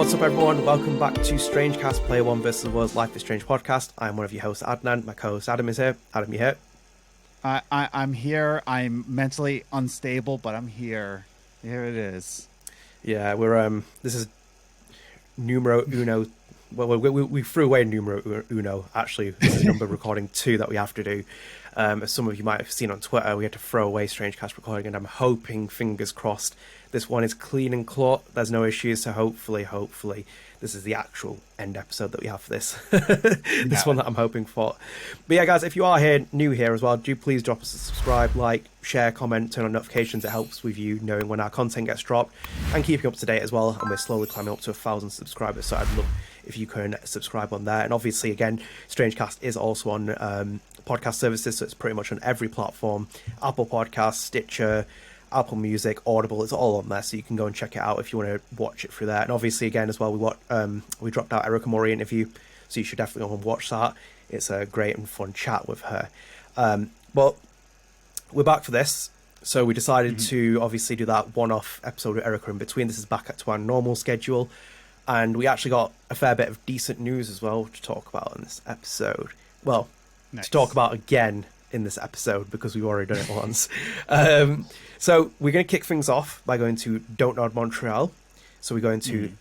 What's up, everyone? Welcome back to StrangeCast, Player One vs. the World's Life is Strange podcast. I'm one of your hosts, Adnan. My co-host Adam is here. Adam, you here? I'm here. I'm mentally unstable, but I'm here. Here it is. Yeah, we're this is numero uno. Well, we threw away numero uno. Actually, this is number recording 2 that we have to do. As some of you might have seen on Twitter, we had to throw away StrangeCast recording, and I'm hoping, fingers crossed, this one is clean and clear. There's no issues, so hopefully, this is the actual end episode that we have for this. This one that I'm hoping for. But yeah, guys, if you are new here as well, do please drop us a subscribe, like, share, comment, turn on notifications. It helps with you knowing when our content gets dropped and keeping up to date as well. And we're slowly climbing up to 1,000 subscribers, so I'd love if you can subscribe on there. And obviously, again, StrangeCast is also on podcast services, so it's pretty much on every platform: Apple Podcasts, Stitcher, Apple Music, Audible. It's all on there, so you can go and check it out if you want to watch it through there. And obviously, again, as well, we dropped out Erica Mori interview, so you should definitely go and watch that. It's a great and fun chat with her. But we're back for this, so we decided to obviously do that one-off episode with Erica in between. This is back to our normal schedule, and we actually got a fair bit of decent news as well to talk about in this episode. Well, nice. To talk about again in this episode, because we've already done it once. So we're going to kick things off by going to Don't Nod Montreal. So we're going to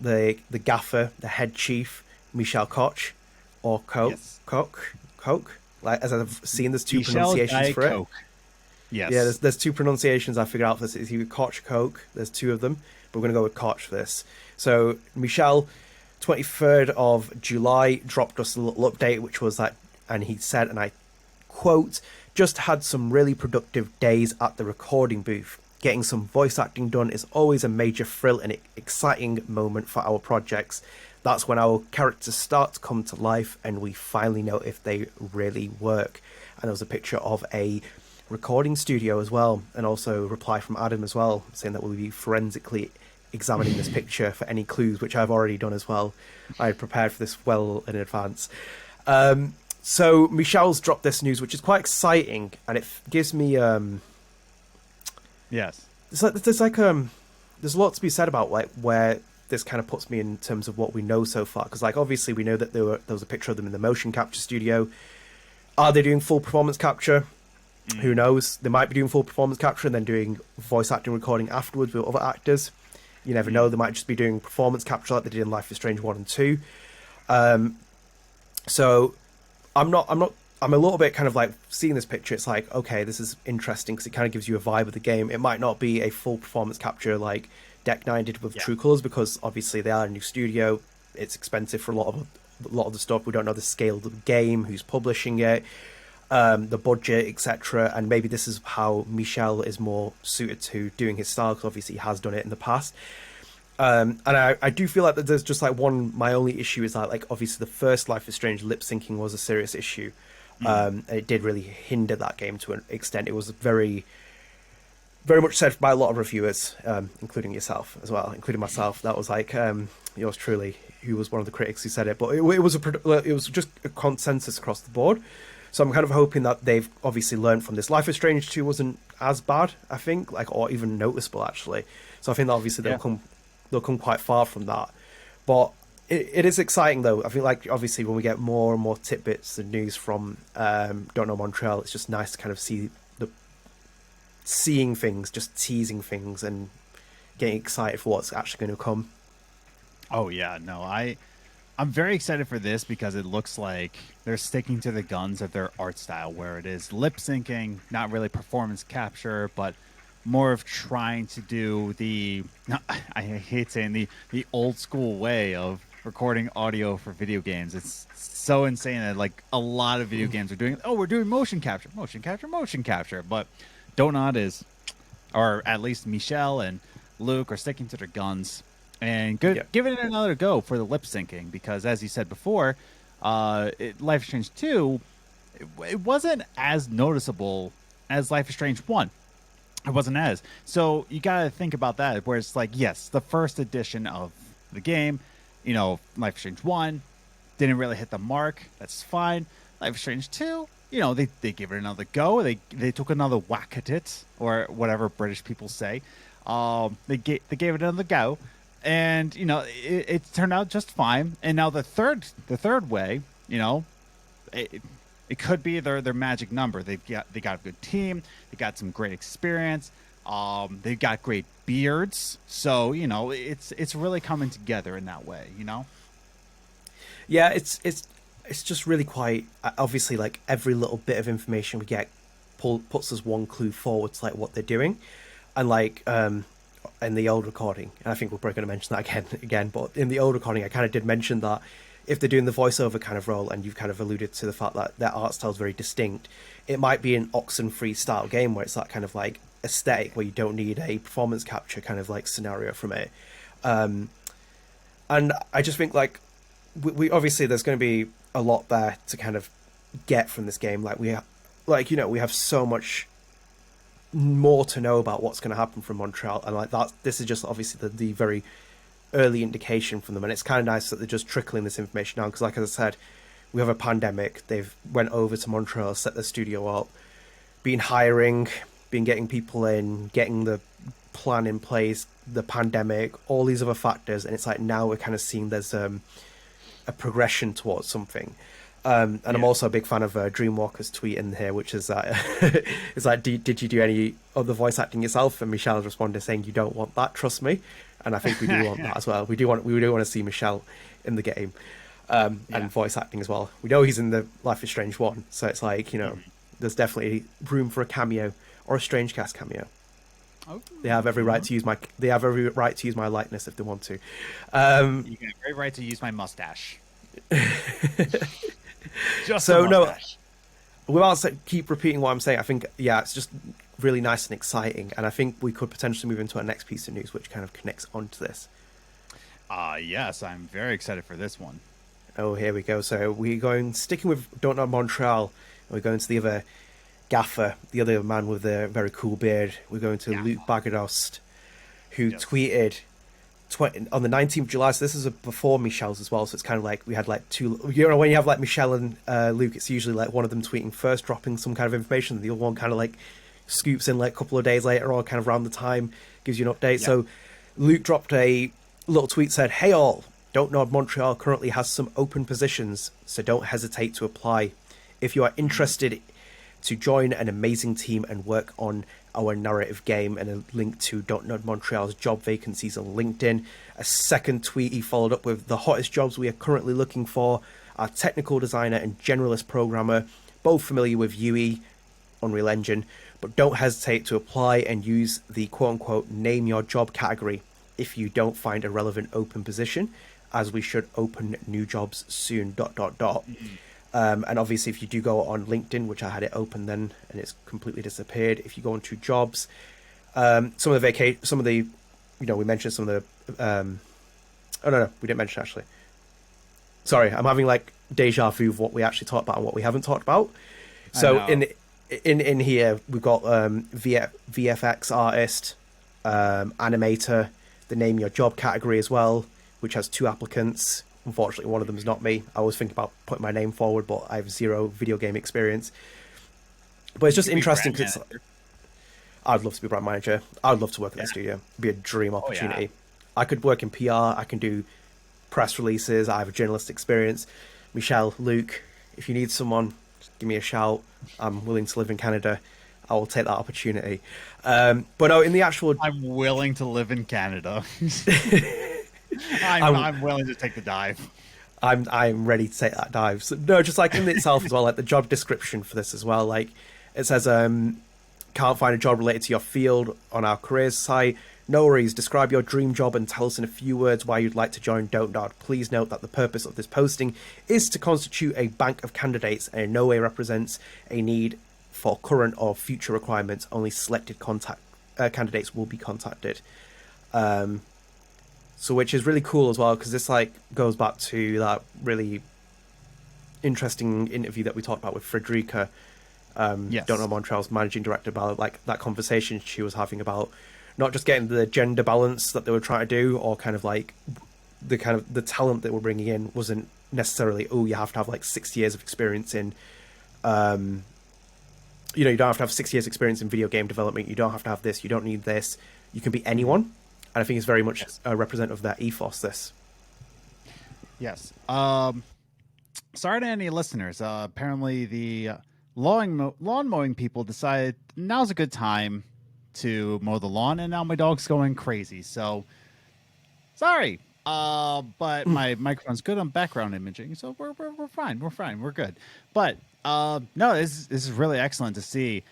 the gaffer, the head chief, Michel Koch, or Koch, yes. Koch. Like, as I've seen, there's two pronunciations for it. Yes. Yeah, there's two pronunciations I figured out for this. It's either Koch, Koch. There's two of them, but we're going to go with Koch for this. So Michel, 23rd of July, dropped us a little update, which was that, and he said, and I quote, "Just had some really productive days at the recording booth. Getting some voice acting done is always a major thrill and exciting moment for our projects. That's when our characters start to come to life and we finally know if they really work." And there was a picture of a recording studio as well, and also a reply from Adam as well, saying that we'll be forensically examining this picture for any clues, which I've already done as well. I had prepared for this well in advance. So Michel's dropped this news, which is quite exciting, and it gives me yes, there's a lot to be said about like where this kind of puts me in terms of what we know so far, because like obviously we know that there was a picture of them in the motion capture studio. Are they doing full performance capture? Who knows? They might be doing full performance capture and then doing voice acting recording afterwards with other actors. You never know. They might just be doing performance capture like they did in Life is Strange 1 and 2. So I'm a little bit kind of like seeing this picture. It's like, okay, this is interesting because it kind of gives you a vibe of the game. It might not be a full performance capture like Deck 9 did with True Colors, because obviously they are a new studio. It's expensive for a lot of the stuff. We don't know the scale of the game, who's publishing it, the budget, etc. And maybe this is how Michel is more suited to doing his style, because obviously he has done it in the past. And I do feel like that there's just like my only issue is that like obviously the first Life is Strange lip syncing was a serious issue. And it did really hinder that game to an extent. It was very, very much said by a lot of reviewers, including yourself as well, including myself. That was like yours truly, who was one of the critics who said it. But it was just a consensus across the board. So I'm kind of hoping that they've obviously learned from this. Life is Strange 2 wasn't as bad, I think, like, or even noticeable actually. So I think that obviously they'll come quite far from that. But it is exciting though. I think like obviously when we get more and more tidbits and news from Don't Nod Montreal, it's just nice to kind of seeing things, just teasing things and getting excited for what's actually going to come. Oh yeah, no, I'm very excited for this because it looks like they're sticking to the guns of their art style, where it is lip syncing, not really performance capture, but more of trying to do I hate saying the old school way of recording audio for video games. It's so insane that like a lot of video games are doing, we're doing motion capture. But Don't Nod is, or at least Michel and Luc are sticking to their guns and giving it another go for the lip syncing, because as you said before, Life is Strange 2, it wasn't as noticeable as Life is Strange 1. It wasn't as. So you got to think about that, where it's like, yes, the first edition of the game, Life is Strange 1 didn't really hit the mark. That's fine. Life is Strange 2, they gave it another go. They took another whack at it, or whatever British people say. They gave it another go. and it turned out just fine. And now the third way, it could be their magic number. They got a good team. They got some great experience. They've got great beards. So it's really coming together in that way. Yeah, it's just really quite obviously, like, every little bit of information we get puts us one clue forward to like what they're doing, and like in the old recording, and I think we're probably going to mention that again, but in the old recording I kind of did mention that if they're doing the voiceover kind of role, and you've kind of alluded to the fact that their art style is very distinct, it might be an Oxenfree style game where it's that kind of like aesthetic where you don't need a performance capture kind of like scenario from it. And I just think like we obviously there's going to be a lot there to kind of get from this game. Like we have so much more to know about what's going to happen from Montreal, and like that, this is just obviously the very early indication from them, and it's kind of nice that they're just trickling this information down, because like I said, we have a pandemic. They've went over to Montreal, set the studio up, been hiring, been getting people in, getting the plan in place, the pandemic, all these other factors, and it's like now we're kind of seeing there's a progression towards something. And I'm also a big fan of Dreamwalker's tweet in here, which is that it's like, did you do any other voice acting yourself? And Michel responded saying, "You don't want that, trust me." And I think we do want that as well. We do want to see Michel in the game, and voice acting as well. We know he's in the Life is Strange 1, so it's like there's definitely room for a cameo or a StrangeCast cameo. Oh. They have every right to use my likeness if they want to. You have every right to use my mustache. Just so no, without keep repeating what I'm saying, I think it's just really nice and exciting, and I think we could potentially move into our next piece of news, which kind of connects onto this. Yes, I'm very excited for this one. Oh, here we go. So we're sticking with Don't Nod Montreal, and we're going to the other gaffer, the other man with the very cool beard. We're going to Luc Baghadoust, who tweeted on the 19th of July, so this is before Michel's as well, so it's kind of like we had like two, when you have like Michel and Luke, it's usually like one of them tweeting first, dropping some kind of information, and the other one kind of like scoops in like a couple of days later or kind of around the time, gives you an update. So Luke dropped a little tweet, said, "Hey all, Don't Nod Montreal currently has some open positions, so don't hesitate to apply. If you are interested to join an amazing team and work on our narrative game," and a link to Don't Nod Montreal's job vacancies on LinkedIn. A second tweet he followed up with, "The hottest jobs we are currently looking for are technical designer and generalist programmer, both familiar with UE, Unreal Engine, but don't hesitate to apply and use the quote-unquote name your job category if you don't find a relevant open position, as we should open new jobs soon, ... And obviously, if you do go on LinkedIn, which I had it open then, and it's completely disappeared. If you go into jobs, some of the, we mentioned some of the. Oh no, we didn't mention actually. Sorry, I'm having like deja vu of what we actually talked about and what we haven't talked about. So in here we've got VFX artist, animator, the name your job category as well, which has 2 applicants. Unfortunately, one of them is not me. I was thinking about putting my name forward, but I have 0 video game experience. But it's just interesting because I'd love to be brand manager. I'd love to work at the studio. It'd be a dream opportunity. I could work in PR. I can do press releases. I have a journalist experience. Michel, Luke, if you need someone, just give me a shout. I'm willing to live in Canada. I will take that opportunity. But no, in the actual... I'm willing to live in Canada. I'm willing to take the dive. I'm ready to take that dive. So, no, just like in itself as well, like the job description for this as well. Like it says, can't find a job related to your field on our careers site. No worries. Describe your dream job and tell us in a few words why you'd like to join Don't Nod. Please note that the purpose of this posting is to constitute a bank of candidates and in no way represents a need for current or future requirements. Only selected candidates will be contacted. So which is really cool as well, because this like goes back to that really interesting interview that we talked about with Frederica, Don't Nod Montreal's managing director, about like that conversation she was having about not just getting the gender balance that they were trying to do, or kind of like the talent that we're bringing in wasn't necessarily, you have to have like 6 years of experience in, you don't have to have 6 years experience in video game development. You don't have to have this. You don't need this. You can be anyone. and I think it's very much representative of that ethos. This. Yes. Sorry to any listeners. Apparently, the lawn mowing people decided now's a good time to mow the lawn, and now my dog's going crazy. So, sorry. But my microphone's good on background imaging, so we're fine. We're fine. We're good. But no, this is really excellent to see.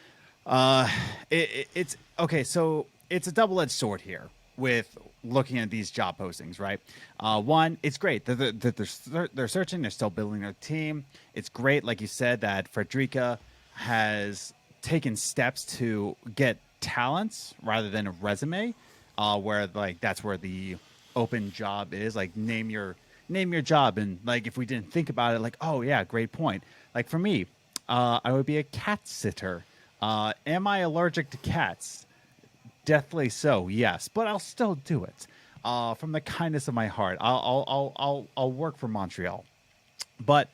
It's okay. So it's a double-edged sword here with looking at these job postings, right? One, it's great that they're searching, they're still building their team. It's great, like you said, that Frederica has taken steps to get talents rather than a resume, where like that's where the open job is. Like name your job, and like if we didn't think about it, like oh yeah, great point. Like for me, I would be a cat sitter. Am I allergic to cats? Deathly so, yes, but I'll still do it from the kindness of my heart. I'll work for Montreal, but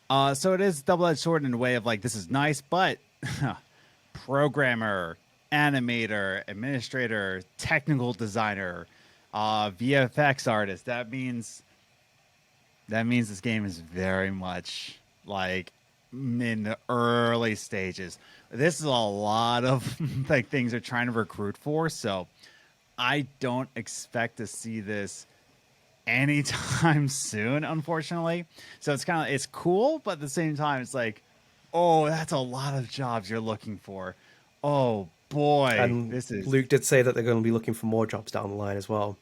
so it is double-edged sword in a way of like this is nice, but programmer, animator, administrator, technical designer, VFX artist. That means this game is very much like in the early stages. This is a lot of like things they're trying to recruit for, so I don't expect to see this anytime soon, unfortunately. So it's cool, but at the same time it's like, oh, that's a lot of jobs you're looking for. Oh boy. And Luke did say that they're going to be looking for more jobs down the line as well.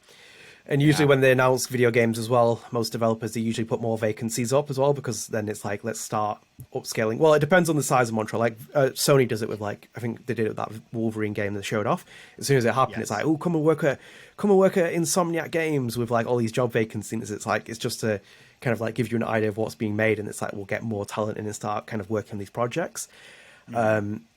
And usually when they announce video games as well, most developers, they usually put more vacancies up as well, because then it's like, let's start upscaling. Well, it depends on the size of Montreal. Like Sony does it with like, I think they did it with that Wolverine game they showed off. As soon as it happened, it's like, oh, come and work at Insomniac Games with like all these job vacancies. It's like, it's just to kind of like give you an idea of what's being made. And it's like, we'll get more talent in and start kind of working on these projects.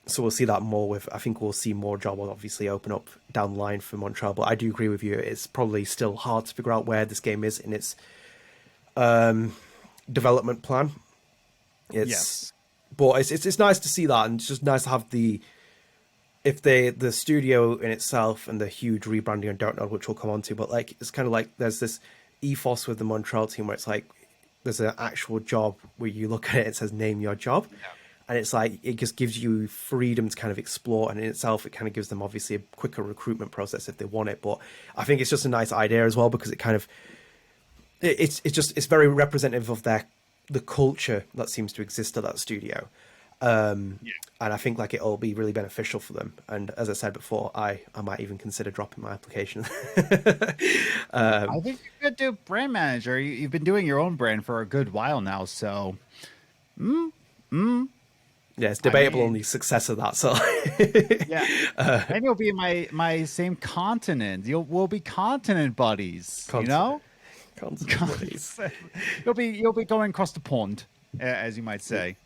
So we'll see that more with, I think we'll see more job obviously open up down the line for Montreal, but I do agree with you. It's probably still hard to figure out where this game is in its development plan. But it's nice to see that, and it's just nice to have the studio in itself and the huge rebranding on Don't Nod, which we'll come on to, but like, it's kind of like there's this ethos with the Montreal team where it's like, there's an actual job where you look at it, it says name your job. Yeah. And it's like, it just gives you freedom to kind of explore. And in itself, it kind of gives them obviously a quicker recruitment process if they want it. But I think it's just a nice idea as well, because it kind of, it's very representative of the culture that seems to exist at that studio. And I think like it'll be really beneficial for them. And as I said before, I might even consider dropping my application. I think you could do brand manager. You've been doing your own brand for a good while now. So, yeah, it's debatable on the success of that. So, and you'll be in my same continent. We'll be continent buddies. You know, continent buddies. You'll be going across the pond, as you might say.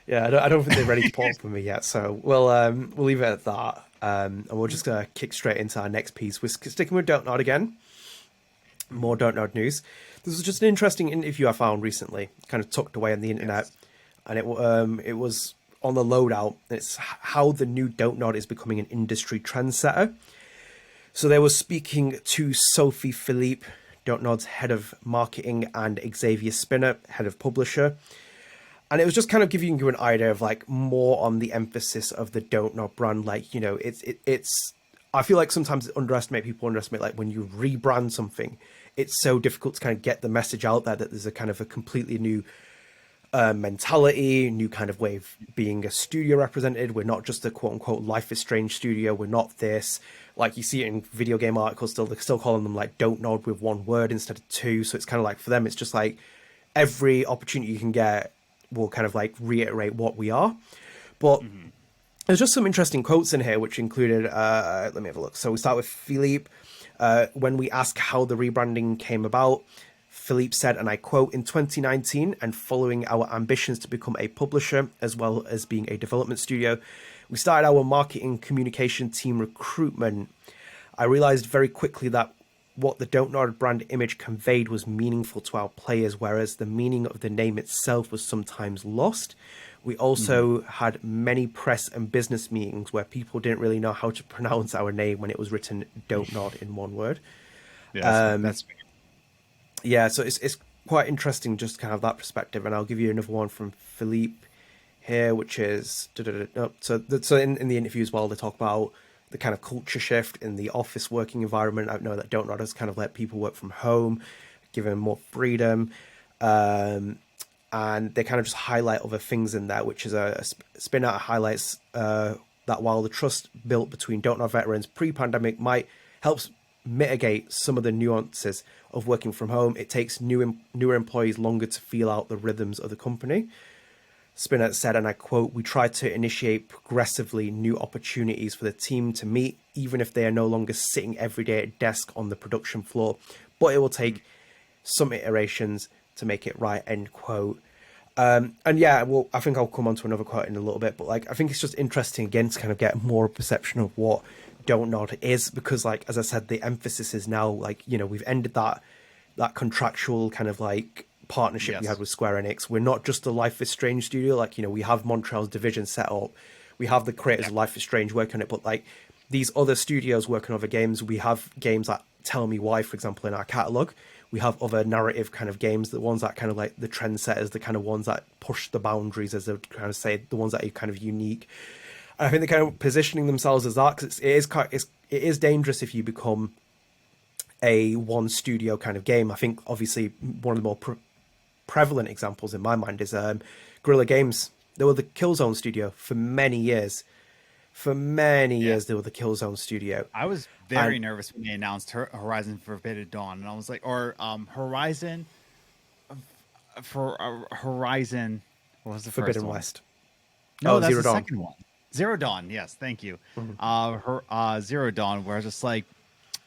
Yeah, I don't think they're ready to port for me yet. So we'll leave it at that, and we'll just kick straight into our next piece. We're sticking with Don't Nod again. More Don't Nod news. This was just an interesting interview I found recently, kind of tucked away on the internet. And it was on the loadout. It's how the new Don't Nod is becoming an industry trendsetter. So they were speaking to Sophie Philippe, Don't Nod's head of marketing, and Xavier Spinner, head of publisher. And it was just kind of giving you an idea of like more on the emphasis of the Don't Nod brand. Like, you know, it's I feel like sometimes people underestimate like when you rebrand something, it's so difficult to kind of get the message out there that there's a kind of a completely new mentality, new kind of way of being a studio represented. We're not just a quote unquote Life is Strange studio. We're not this, like you see it in video game articles they're still calling them like Don't Nod with one word instead of two. So it's kind of like for them, it's just like every opportunity you can get will kind of like reiterate what we are. But there's just some interesting quotes in here, which included, let me have a look. So we start with Philippe. When we ask how the rebranding came about, Philippe said, and I quote, "In 2019, and following our ambitions to become a publisher as well as being a development studio, we started our marketing communication team recruitment. I realized very quickly that what the Don't Nod brand image conveyed was meaningful to our players, whereas the meaning of the name itself was sometimes lost. We also had many press and business meetings where people didn't really know how to pronounce our name when it was written Don't Nod in one word. Yeah, that's Yeah, so it's quite interesting just kind of that perspective. And I'll give you another one from Philippe here, which is so in the interview as well, they talk about the kind of culture shift in the office working environment. I know that Don't Nod has kind of let people work from home, give them more freedom, and they kind of just highlight other things in there, which is a spin out highlights that while the trust built between Don't Nod veterans pre-pandemic might helps mitigate some of the nuances of working from home, it takes newer employees longer to feel out the rhythms of the company. Spinner said, and I quote, "We try to initiate progressively new opportunities for the team to meet, even if they are no longer sitting every day at a desk on the production floor. But it will take some iterations to make it right," end quote. And yeah, well, I think I'll come on to another quote in a little bit, but like, I think it's just interesting again to kind of get more perception of what Don't Nod is, because like, as I said, the emphasis is now like, you know, we've ended that contractual kind of like partnership we had with Square Enix. We're not just a Life is Strange studio. Like, you know, we have Montreal's division set up. We have the creators of Life is Strange working on it, but like these other studios working on other games, we have games like Tell Me Why, for example, in our catalog. We have other narrative kind of games, the ones that kind of like the trendsetters, the kind of ones that push the boundaries, as they kind of say, the ones that are kind of unique. And I think they're kind of positioning themselves as that, because it is dangerous if you become a one studio kind of game. I think obviously one of the more prevalent examples in my mind is Guerrilla Games. They were the Killzone studio for many years. For many years, they were the Killzone studio. I was very nervous when they announced Horizon Forbidden Dawn, and I was like, or Horizon. Horizon. What was the Forbidden first one? West? No, that's Zero the Dawn. second one. Zero Dawn. Yes, thank you. Zero Dawn, where I was just like,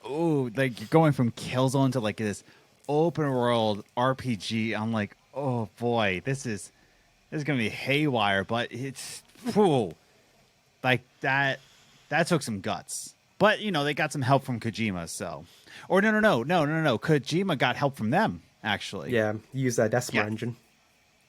oh, like you're going from Killzone to like this open world RPG. I'm like, oh boy, this is gonna be haywire, but it's like that took some guts. But you know, they got some help from Kojima, so or no. Kojima got help from them, actually. Yeah, use their Decima engine.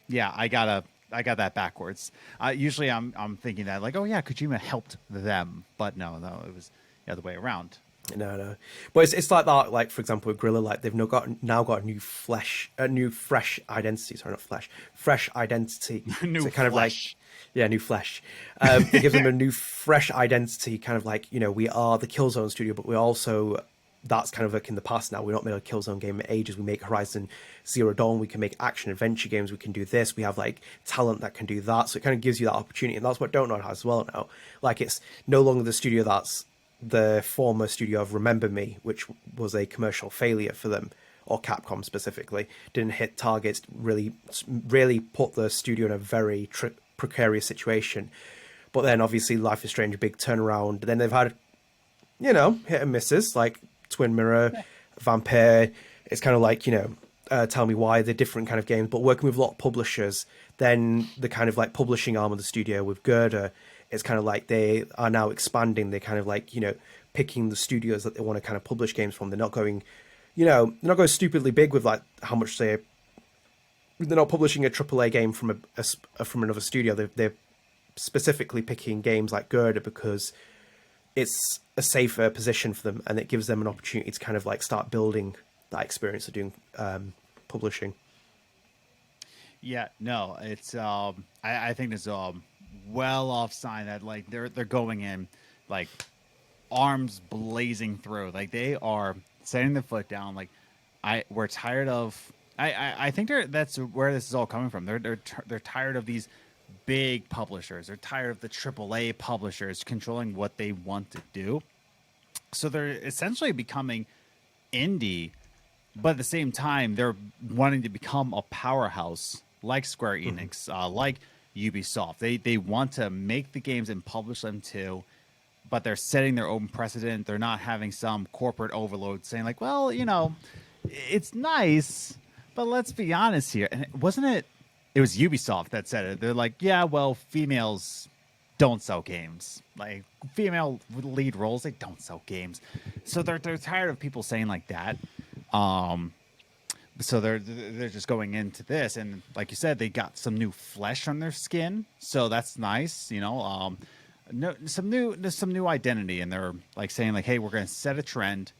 Yeah, I got that backwards. Usually I'm thinking that like, oh yeah, Kojima helped them, but no, it was the other way around. No, but it's like that. Like for example, with Guerrilla, like they've now got a new fresh identity. Sorry, not flesh, fresh identity. New so kind flesh. Of like, yeah, new flesh. It gives them a new fresh identity. Kind of like, you know, we are the Killzone studio, but we also, that's kind of like in the past now. We're not made a Killzone game in ages. We make Horizon Zero Dawn. We can make action adventure games. We can do this. We have like talent that can do that. So it kind of gives you that opportunity, and that's what Don't Nod has as well now. Like it's no longer the studio that's the former studio of Remember Me, which was a commercial failure for them, or Capcom specifically, didn't hit targets, really put the studio in a very precarious situation. But then obviously Life is Strange, a big turnaround. Then they've had, you know, hit and misses like Twin Mirror, Vampire. It's kind of like, you know, Tell Me Why, they're different kind of games, but working with a lot of publishers. Then the kind of like publishing arm of the studio with Gerda, it's kind of like they are now expanding. They're kind of like, you know, picking the studios that they want to kind of publish games from. They're not going, you know, they're not going stupidly big with like how much they're not publishing a AAA game from from another studio. They're specifically picking games like Gerda because it's a safer position for them, and it gives them an opportunity to kind of like start building that experience of doing publishing. Yeah, no, it's I think it's well off sign that like they're going in like arms blazing through, like they are setting the foot down. Like we're tired of. I think that's where this is all coming from. They're tired of these big publishers. They're tired of the AAA publishers controlling what they want to do. So they're essentially becoming indie, but at the same time, they're wanting to become a powerhouse like Square Enix, like Ubisoft. They want to make the games and publish them too, but they're setting their own precedent. They're not having some corporate overload saying like, well, you know, it's nice, but let's be honest here. And it was Ubisoft that said it. They're like, yeah, well, females don't sell games. Like female lead roles, they don't sell games. So they're tired of people saying like that. So they're just going into this, and like you said, they got some new flesh on their skin, so that's nice. Some new identity, and they're like saying like, hey, we're going to set a trend.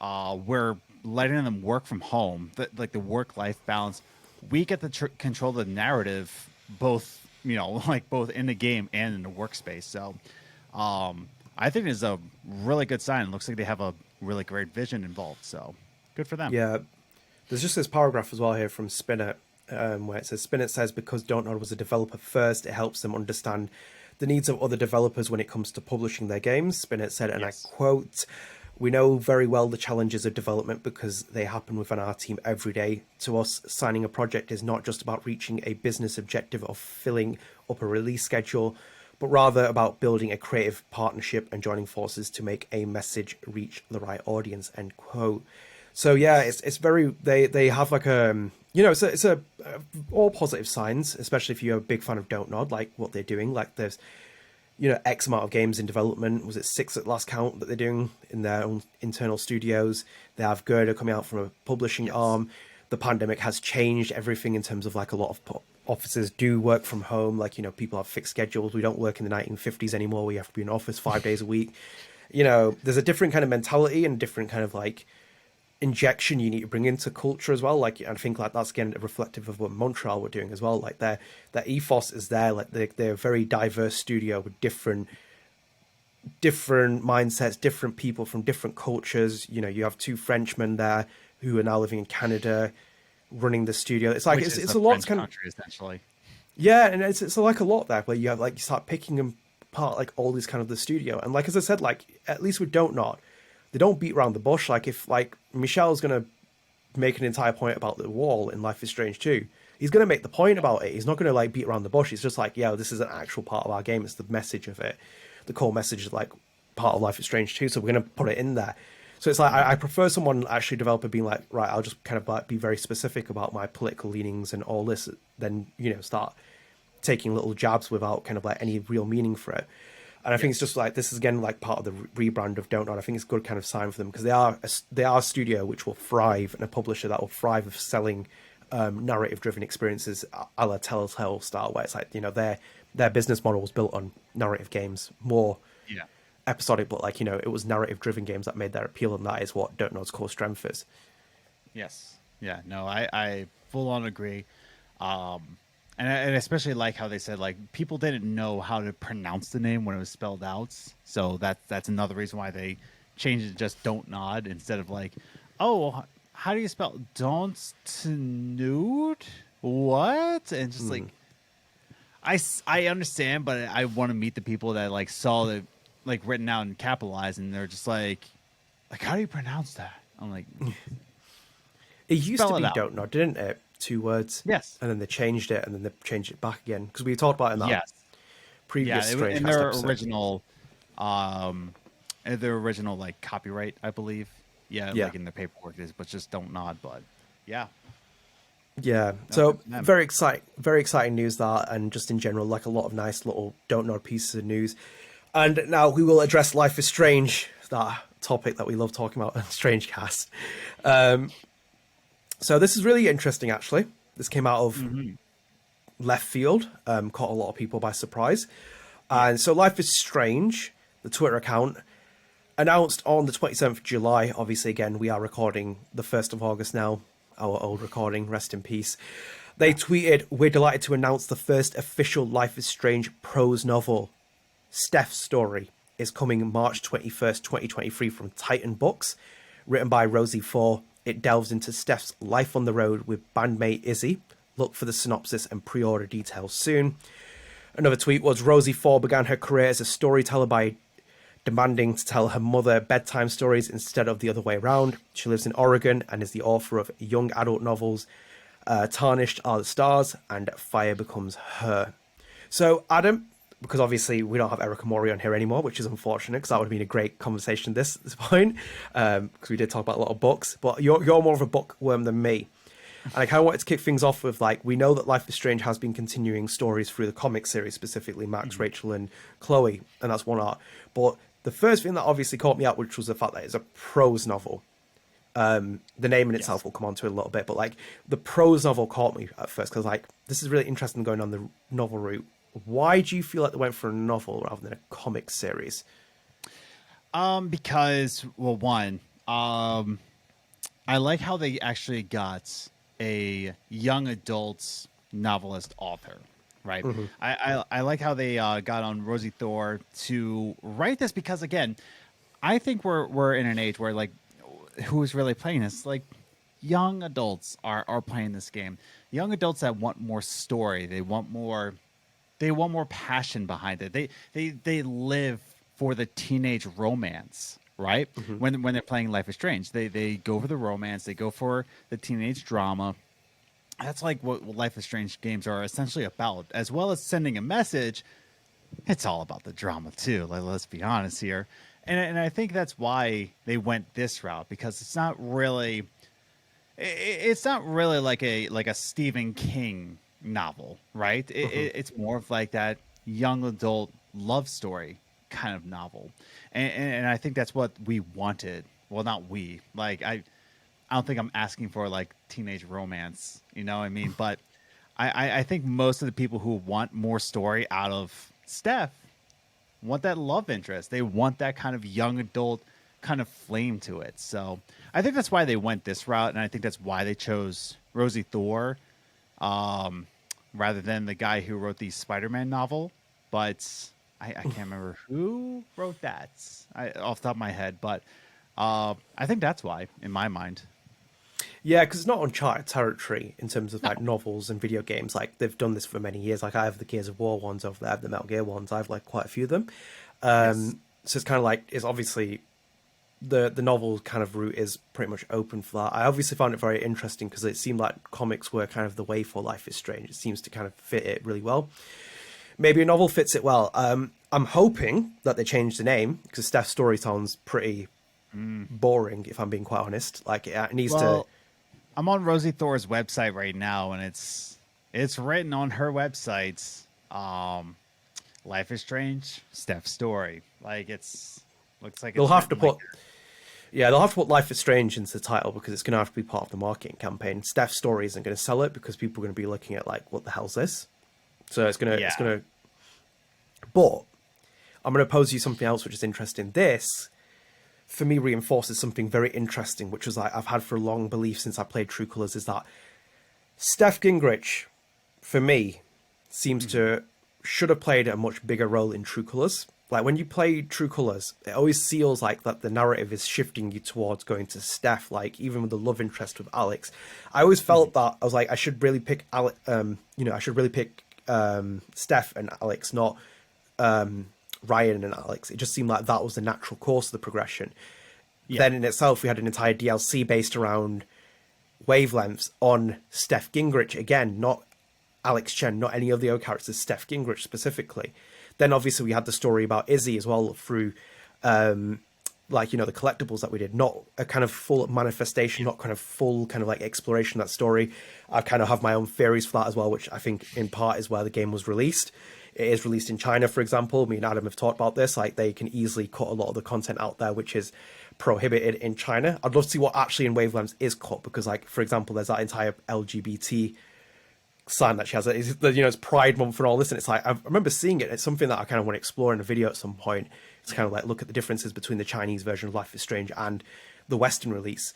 We're letting them work from home, like the work-life balance. We get to control the narrative, both like both in the game and in the workspace. So I think it's a really good sign. It looks like they have a really great vision involved. So good for them. Yeah. There's just this paragraph as well here from Spinet, where it says, Spinet says, because Don't Nod was a developer first, it helps them understand the needs of other developers when it comes to publishing their games. Spinet said, and Yes. I quote, we know very well the challenges of development because they happen within our team every day. To us, signing a project is not just about reaching a business objective of filling up a release schedule, but rather about building a creative partnership and joining forces to make a message reach the right audience, end quote. So yeah, it's very, they have like it's a all positive signs, especially if you're a big fan of Don't Nod, like what they're doing. Like there's X amount of games in development. Was it 6 at last count that they're doing in their own internal studios? They have Gerda coming out from a publishing arm. The pandemic has changed everything in terms of like a lot of offices do work from home. Like people have fixed schedules. We don't work in the 1950s anymore. We have to be in office 5 days a week. There's a different kind of mentality and different kind of like injection you need to bring into culture as well. Like I think like that's again reflective of what Montreal were doing as well. Like their ethos is there. Like they're a very diverse studio with different mindsets, different people from different cultures. You have 2 Frenchmen there who are now living in Canada, running the studio. It's like it's a lot kind of country, essentially. Yeah, and it's like a lot there where you have like you start picking them apart, like all these kind of the studio. And like as I said, like at least with Don't Nod, they don't beat around the bush. Like if like Michel's gonna make an entire point about the wall in Life is Strange 2, he's gonna make the point about it. He's not gonna like beat around the bush. He's just like, yeah, this is an actual part of our game. It's the message of it. The core message is like part of Life is Strange 2, so we're gonna put it in there. So it's like I prefer someone actually developer being like, right, I'll just kind of like be very specific about my political leanings and all this, then start taking little jabs without kind of like any real meaning for it. And I think it's just like, this is again like part of the rebrand of Don't Nod. I think it's a good kind of sign for them because they are a studio which will thrive and a publisher that will thrive of selling narrative driven experiences a la Telltale style, where it's like, their business model was built on narrative games, more episodic, but like, it was narrative driven games that made their appeal, and that is what Don't Nod's core strength is. Yes. Yeah, no, I full on agree. And I especially like how they said like people didn't know how to pronounce the name when it was spelled out. So that's another reason why they changed it to just Don't Nod instead of like, oh, how do you spell Don't Nude? What? And just like, I understand, but I want to meet the people that like saw it like written out and capitalized, and they're just like how do you pronounce that? I'm like, it used to be Don't Nod, didn't it? 2 words. Yes. And then they changed it, and then they changed it back again. Because we talked about it in that previous StrangeCast in their episode. original like copyright, I believe. Yeah, like in their paperwork, but just Don't Nod. But yeah. So very exciting news that, and just in general, like a lot of nice little Don't Nod pieces of news. And now we will address Life is Strange, that topic that we love talking about on StrangeCast. So this is really interesting, actually. This came out of left field, caught a lot of people by surprise. And so Life is Strange, the Twitter account, announced on the 27th of July. Obviously, again, we are recording the 1st of August now, our old recording, rest in peace. They tweeted, we're delighted to announce the first official Life is Strange prose novel. Steph's Story is coming March 21st, 2023 from Titan Books, written by Rosie 4. It delves into Steph's life on the road with bandmate Izzy. Look for the synopsis and pre-order details soon. Another tweet was, Rosie 4 began her career as a storyteller by demanding to tell her mother bedtime stories instead of the other way around. She lives in Oregon and is the author of young adult novels Tarnished Are the Stars and Fire Becomes Her. So, Adam, because obviously we don't have Erica Mori on here anymore, which is unfortunate, because that would have been a great conversation at this point, because we did talk about a lot of books, but you're more of a bookworm than me. And I kind of wanted to kick things off with, like, we know that Life is Strange has been continuing stories through the comic series, specifically Max, Rachel, and Chloe, and that's one art. But the first thing that obviously caught me out, which was the fact that it's a prose novel. The name in itself will come on to it a little bit, but like the prose novel caught me at first because like this is really interesting going on the novel route. Why do you feel like they went for a novel rather than a comic series? Because well, one, I like how they actually got a young adult novelist author, right? I like how they got on Rosie Thor to write this because again, I think we're in an age where like who is really playing this? Like young adults are playing this game. Young adults that want more story. They want more passion behind it. They live for the teenage romance, right? When they're playing Life is Strange, they go for the romance. They go for the teenage drama. That's like what Life is Strange games are essentially about, as well as sending a message. It's all about the drama too. Like, let's be honest here. And I think that's why they went this route because it's not really like a Stephen King novel, right? It's more of like that young adult love story kind of novel, and I think that's what we wanted. Well, not we. Like I don't think I'm asking for like teenage romance, you know what I mean? But I think most of the people who want more story out of Steph want that love interest. They want that kind of young adult kind of flame to it. So I think that's why they went this route, and I think that's why they chose Rosie Thor rather than the guy who wrote the Spider-Man novel. But I can't remember who wrote that off the top of my head. But I think that's why, in my mind. Yeah, because it's not uncharted territory in terms of like novels and video games. Like they've done this for many years. Like I have the Gears of War ones over there, I have the Metal Gear ones. I have like quite a few of them. So it's kind of like it's obviously the novel kind of route is pretty much open for that. I obviously found it very interesting because it seemed like comics were kind of the way for Life is Strange. It seems to kind of fit it really well. Maybe a novel fits it well. I'm hoping that they change the name because Steph's story sounds pretty boring, if I'm being quite honest. Like it needs to. I'm on Rosie Thor's website right now, and it's written on her website. Life is Strange, Steph's story. Like looks like They'll have to put. like Yeah, they'll have to put Life is Strange into the title because it's going to have to be part of the marketing campaign. Steph's story isn't going to sell it because people are going to be looking at like, what the hell's this? So it's going to. But I'm going to pose you something else which is interesting. This, for me, reinforces something very interesting, which was like I've had for a long belief since I played True Colors, is that Steph Gingrich, for me, seems to should have played a much bigger role in True Colors. Like when you play True Colors, it always feels like that the narrative is shifting you towards going to Steph. Like even with the love interest with Alex, I always felt that I was like I should really pick Alex. I should really pick Steph and Alex, not Ryan and Alex. It just seemed like that was the natural course of the progression. Then in itself, we had an entire DLC based around wavelengths on Steph Gingrich again, not Alex Chen, not any of the other characters, Steph Gingrich specifically. Then obviously we had the story about Izzy as well through the collectibles that we did, not a kind of full manifestation, not kind of full kind of like exploration of that story. I kind of have my own theories for that as well, which I think in part is where the game was released. It is released in China, for example. Me and Adam have talked about this. Like they can easily cut a lot of the content out there, which is prohibited in China. I'd love to see what actually in Wavelengths is cut because, like, for example, there's that entire LGBT sign that she has. It's Pride Month and all this, and it's like I remember seeing it. It's something that I kind of want to explore in a video at some point. It's kind of like look at the differences between the Chinese version of Life is Strange and the Western release.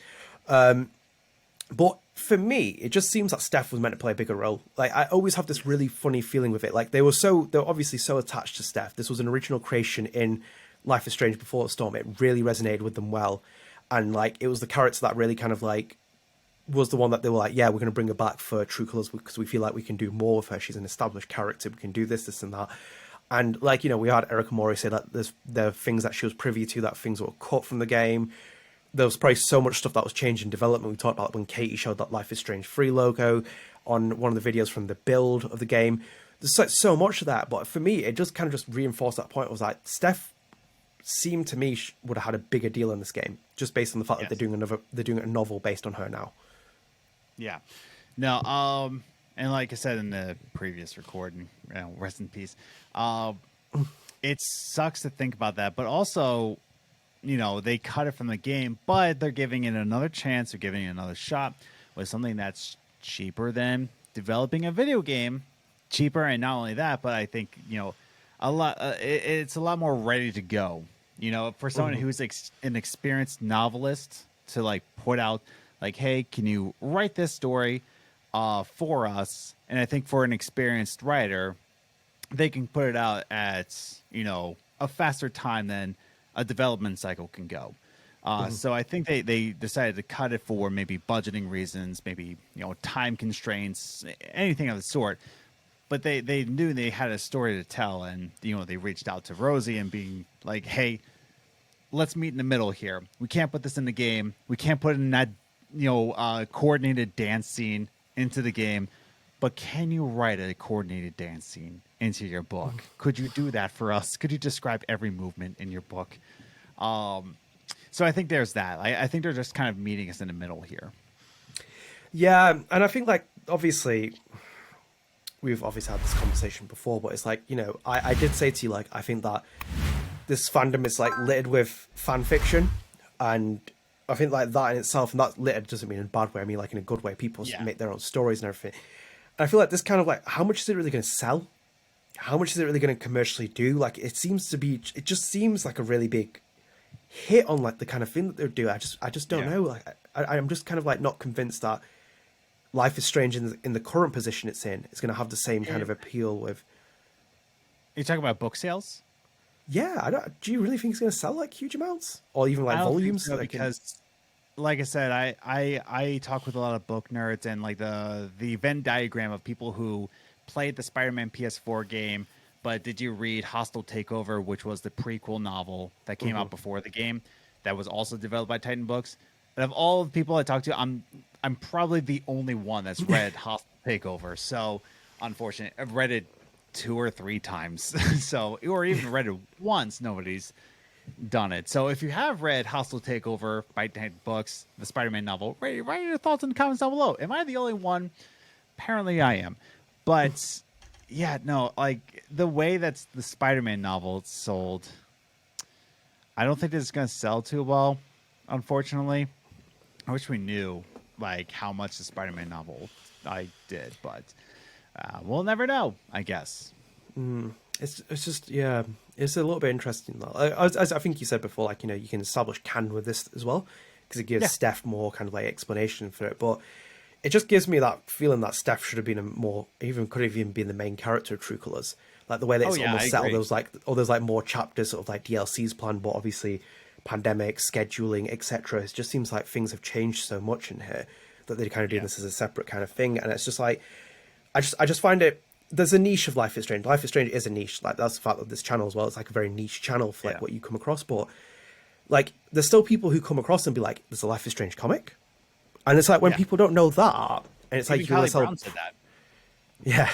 But for me, it just seems that Steph was meant to play a bigger role. Like I always have this really funny feeling with it. Like they were obviously so attached to Steph. This was an original creation in Life is Strange Before the Storm. It really resonated with them well, and like it was the character that really kind of like was the one that they were like, yeah, we're going to bring her back for True Colors because we feel like we can do more with her. She's an established character. We can do this and that. And like, we had Erica Mori say that there are things that she was privy to, that things were cut from the game. There was probably so much stuff that was changed in development. We talked about when Katie showed that Life is Strange 3 logo on one of the videos from the build of the game. There's so much of that. But for me, it just kind of just reinforced that point. It was like, Steph seemed to me would have had a bigger deal in this game, just based on the fact that they're doing a novel based on her now. Yeah. No, and like I said in the previous recording, rest in peace. It sucks to think about that, but also, they cut it from the game, but they're giving it another chance, they're giving it another shot with something that's cheaper than developing a video game. Cheaper, and not only that, but I think a lot. It's a lot more ready to go. For someone who's an experienced novelist to like put out, like, hey, can you write this story for us? And I think for an experienced writer, they can put it out at a faster time than a development cycle can go. So I think they decided to cut it for maybe budgeting reasons, maybe time constraints, anything of the sort. But they knew they had a story to tell, and they reached out to Rosie and being like, hey, let's meet in the middle here. We can't put this in the game. We can't put in that coordinated dance scene into the game. But can you write a coordinated dance scene into your book? Could you do that for us? Could you describe every movement in your book? So I think there's that. I think they're just kind of meeting us in the middle here. Yeah, and I think, like, obviously, we've obviously had this conversation before, but it's like, I did say to you, like, I think that this fandom is, like, littered with fan fiction, and I think, like, that in itself, and that littered doesn't mean in a bad way, I mean, like, in a good way. People make their own stories and everything. And I feel like this kind of, like, how much is it really going to sell? How much is it really going to commercially do? Like, it just seems like a really big hit on, like, the kind of thing that they're doing. I just don't know. Like, I'm just kind of, like, not convinced that Life is Strange in the current position it's in is going to have the same kind of appeal with. Are you talking about book sales? Yeah, do you really think it's going to sell like huge amounts, or even like volumes? So, because, like I said, I talk with a lot of book nerds, and like the Venn diagram of people who played the Spider-Man PS4 game. But did you read Hostile Takeover, which was the prequel novel that came out before the game, that was also developed by Titan Books? And of all the people I talked to, I'm probably the only one that's read Hostile Takeover. So, unfortunately, I've read it 2 or 3 times. Or even read it once. Nobody's done it. So, if you have read Hostile Takeover by Titan Books, the Spider-Man novel, write your thoughts in the comments down below. Am I the only one? Apparently, I am. But yeah, no, like the way that's the Spider-Man novel sold, I don't think it's going to sell too well, unfortunately. I wish we knew like how much the Spider-Man novel I did, but we'll never know, I guess. It's just, yeah, it's a little bit interesting though. As I think you said before, like, you can establish canon with this as well, because it gives Steph more kind of like explanation for it. But it just gives me that feeling that Steph should have been could have even been the main character of True Colors. Like the way that it's almost set, there's like more chapters, sort of like DLCs planned, but obviously pandemic, scheduling, etc. It just seems like things have changed so much in here that they're kind of doing this as a separate kind of thing. And it's just like, I just find it, there's a niche of Life is Strange. Life is Strange is a niche. Like, that's the fact of this channel as well. It's like a very niche channel for like what you come across. But like, there's still people who come across and be like, there's a Life is Strange comic. And it's like, when people don't know that, and it's even like, you want to sell. Said that. Yeah.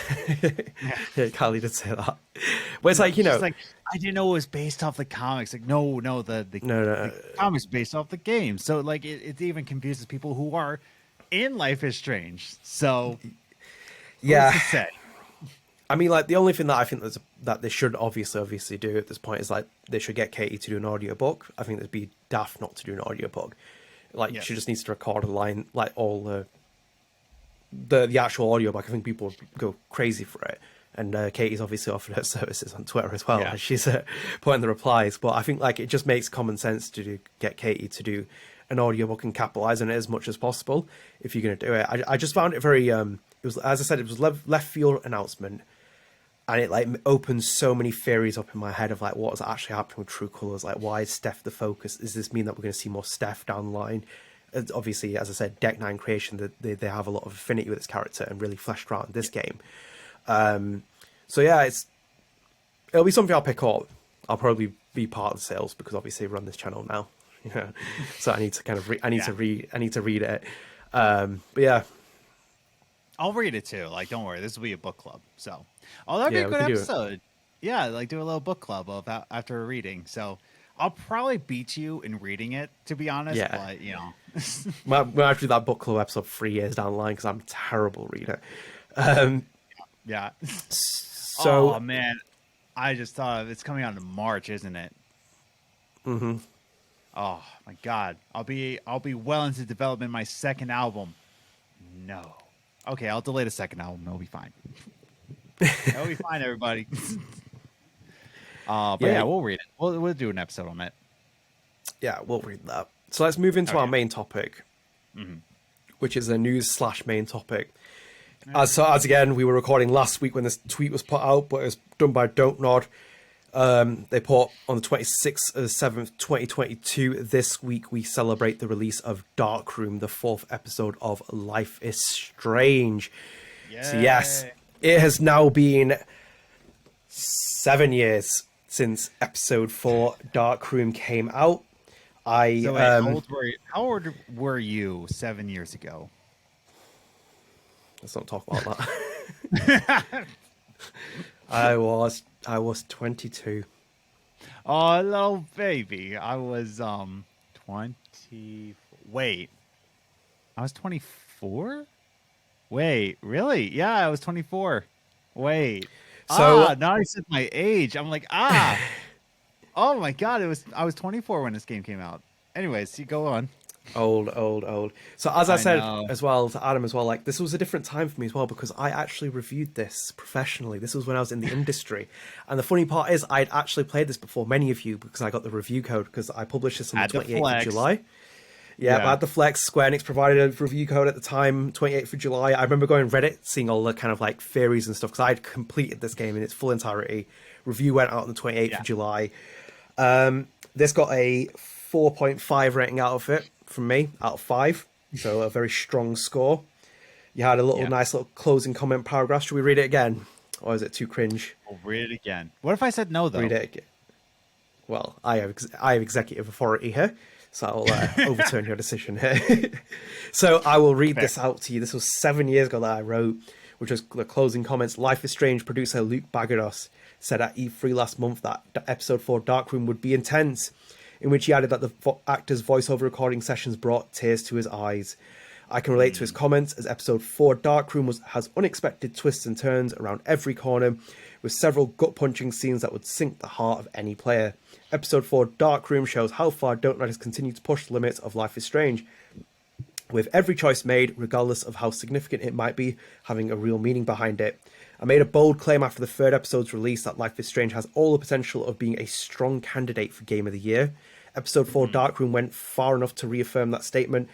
Kylie did say that. But it's like, like, I didn't know it was based off the comics. Like, no, the comics based off the game. So like, it even confuses people who are in Life is Strange. So yeah. What does it say? I mean, like, the only thing that I think that they should obviously do at this point is like, they should get Katie to do an audiobook. I think it'd be daft not to do an audiobook. Like, she just needs to record a line, like all the actual audiobook. I think people would go crazy for it. And Katie's obviously offered her services on Twitter as well. And she's putting the replies. But I think like it just makes common sense to get Katie to do an audiobook and capitalize on it as much as possible if you're going to do it. I just found it very, it was, as I said, it was left field announcement. And it like opens so many theories up in my head of like what is actually happening with True Colors. Like, why is Steph the focus? Does this mean that we're going to see more Steph down the line? Obviously, as I said, Deck 9 creation, that they have a lot of affinity with this character and really fleshed around this game. So yeah, it'll be something I'll pick up. I'll probably be part of the sales because obviously I run this channel now. So I need to kind of I need to read it. But yeah, I'll read it too. Like, don't worry, this will be a book club. So, that'd be a good episode. Yeah, like do a little book club after reading. So I'll probably beat you in reading it, to be honest. Yeah. But We'll have to do that book club episode 3 years down the line because I'm a terrible reader. Um, Yeah. so, oh man, I just thought of it's coming out in March, isn't it? mhm. Oh my god, I'll be well into development my second album. No. Okay, I'll delay the second album. It'll be fine. It'll be fine, everybody. But yeah, we'll read it. We'll do an episode on it. Yeah, we'll read that. So let's move into our main topic, which is a news/main topic. As again, we were recording last week when this tweet was put out, but it was done by Don't Nod. They put on the 26th of the 7th, 2022. This week we celebrate the release of Darkroom, the 4th episode of Life is Strange. Yay. So yes, it has now been 7 years since episode 4 Darkroom came out. How old were you 7 years ago? Let's not talk about that. I was 22. Oh, little baby. I was 20. Wait. I was 24? Wait, really? Yeah, I was 24. Wait. So now I said my age. I'm like, oh my god, I was 24 when this game came out. Anyways, you go on. Old. So as I said know. as well to Adam as well, like this was a different time for me as well because I actually reviewed this professionally. This was when I was in the industry, and the funny part is I'd actually played this before many of you because I got the review code because I published this on the 28th of July. Yeah, but I had the flex. Square Enix provided a review code at the time, 28th of July. I remember going on Reddit, seeing all the kind of like theories and stuff because I'd completed this game in its full entirety. Review went out on the 28th of July. This got a 4.5 rating out of it from me, out of 5. So a very strong score. You had a nice little closing comment paragraph. Should we read it again? Or is it too cringe? We'll read it again. What if I said no, though? Read it again. Well, I have executive authority here, so I'll overturn your decision here. So I will read this out to you. This was 7 years ago that I wrote, which was the closing comments. Life is Strange producer Luc Baghadoust said at E3 last month that episode 4 Darkroom would be intense, in which he added that the actor's voiceover recording sessions brought tears to his eyes. I can relate to his comments, as episode 4 Darkroom has unexpected twists and turns around every corner, with several gut-punching scenes that would sink the heart of any player. Episode 4 Darkroom shows how far Don't Nod has continued to push the limits of Life is Strange, with every choice made, regardless of how significant it might be, having a real meaning behind it. I made a bold claim after the third episode's release that Life is Strange has all the potential of being a strong candidate for Game of the Year. Episode 4 Darkroom went far enough to reaffirm that statement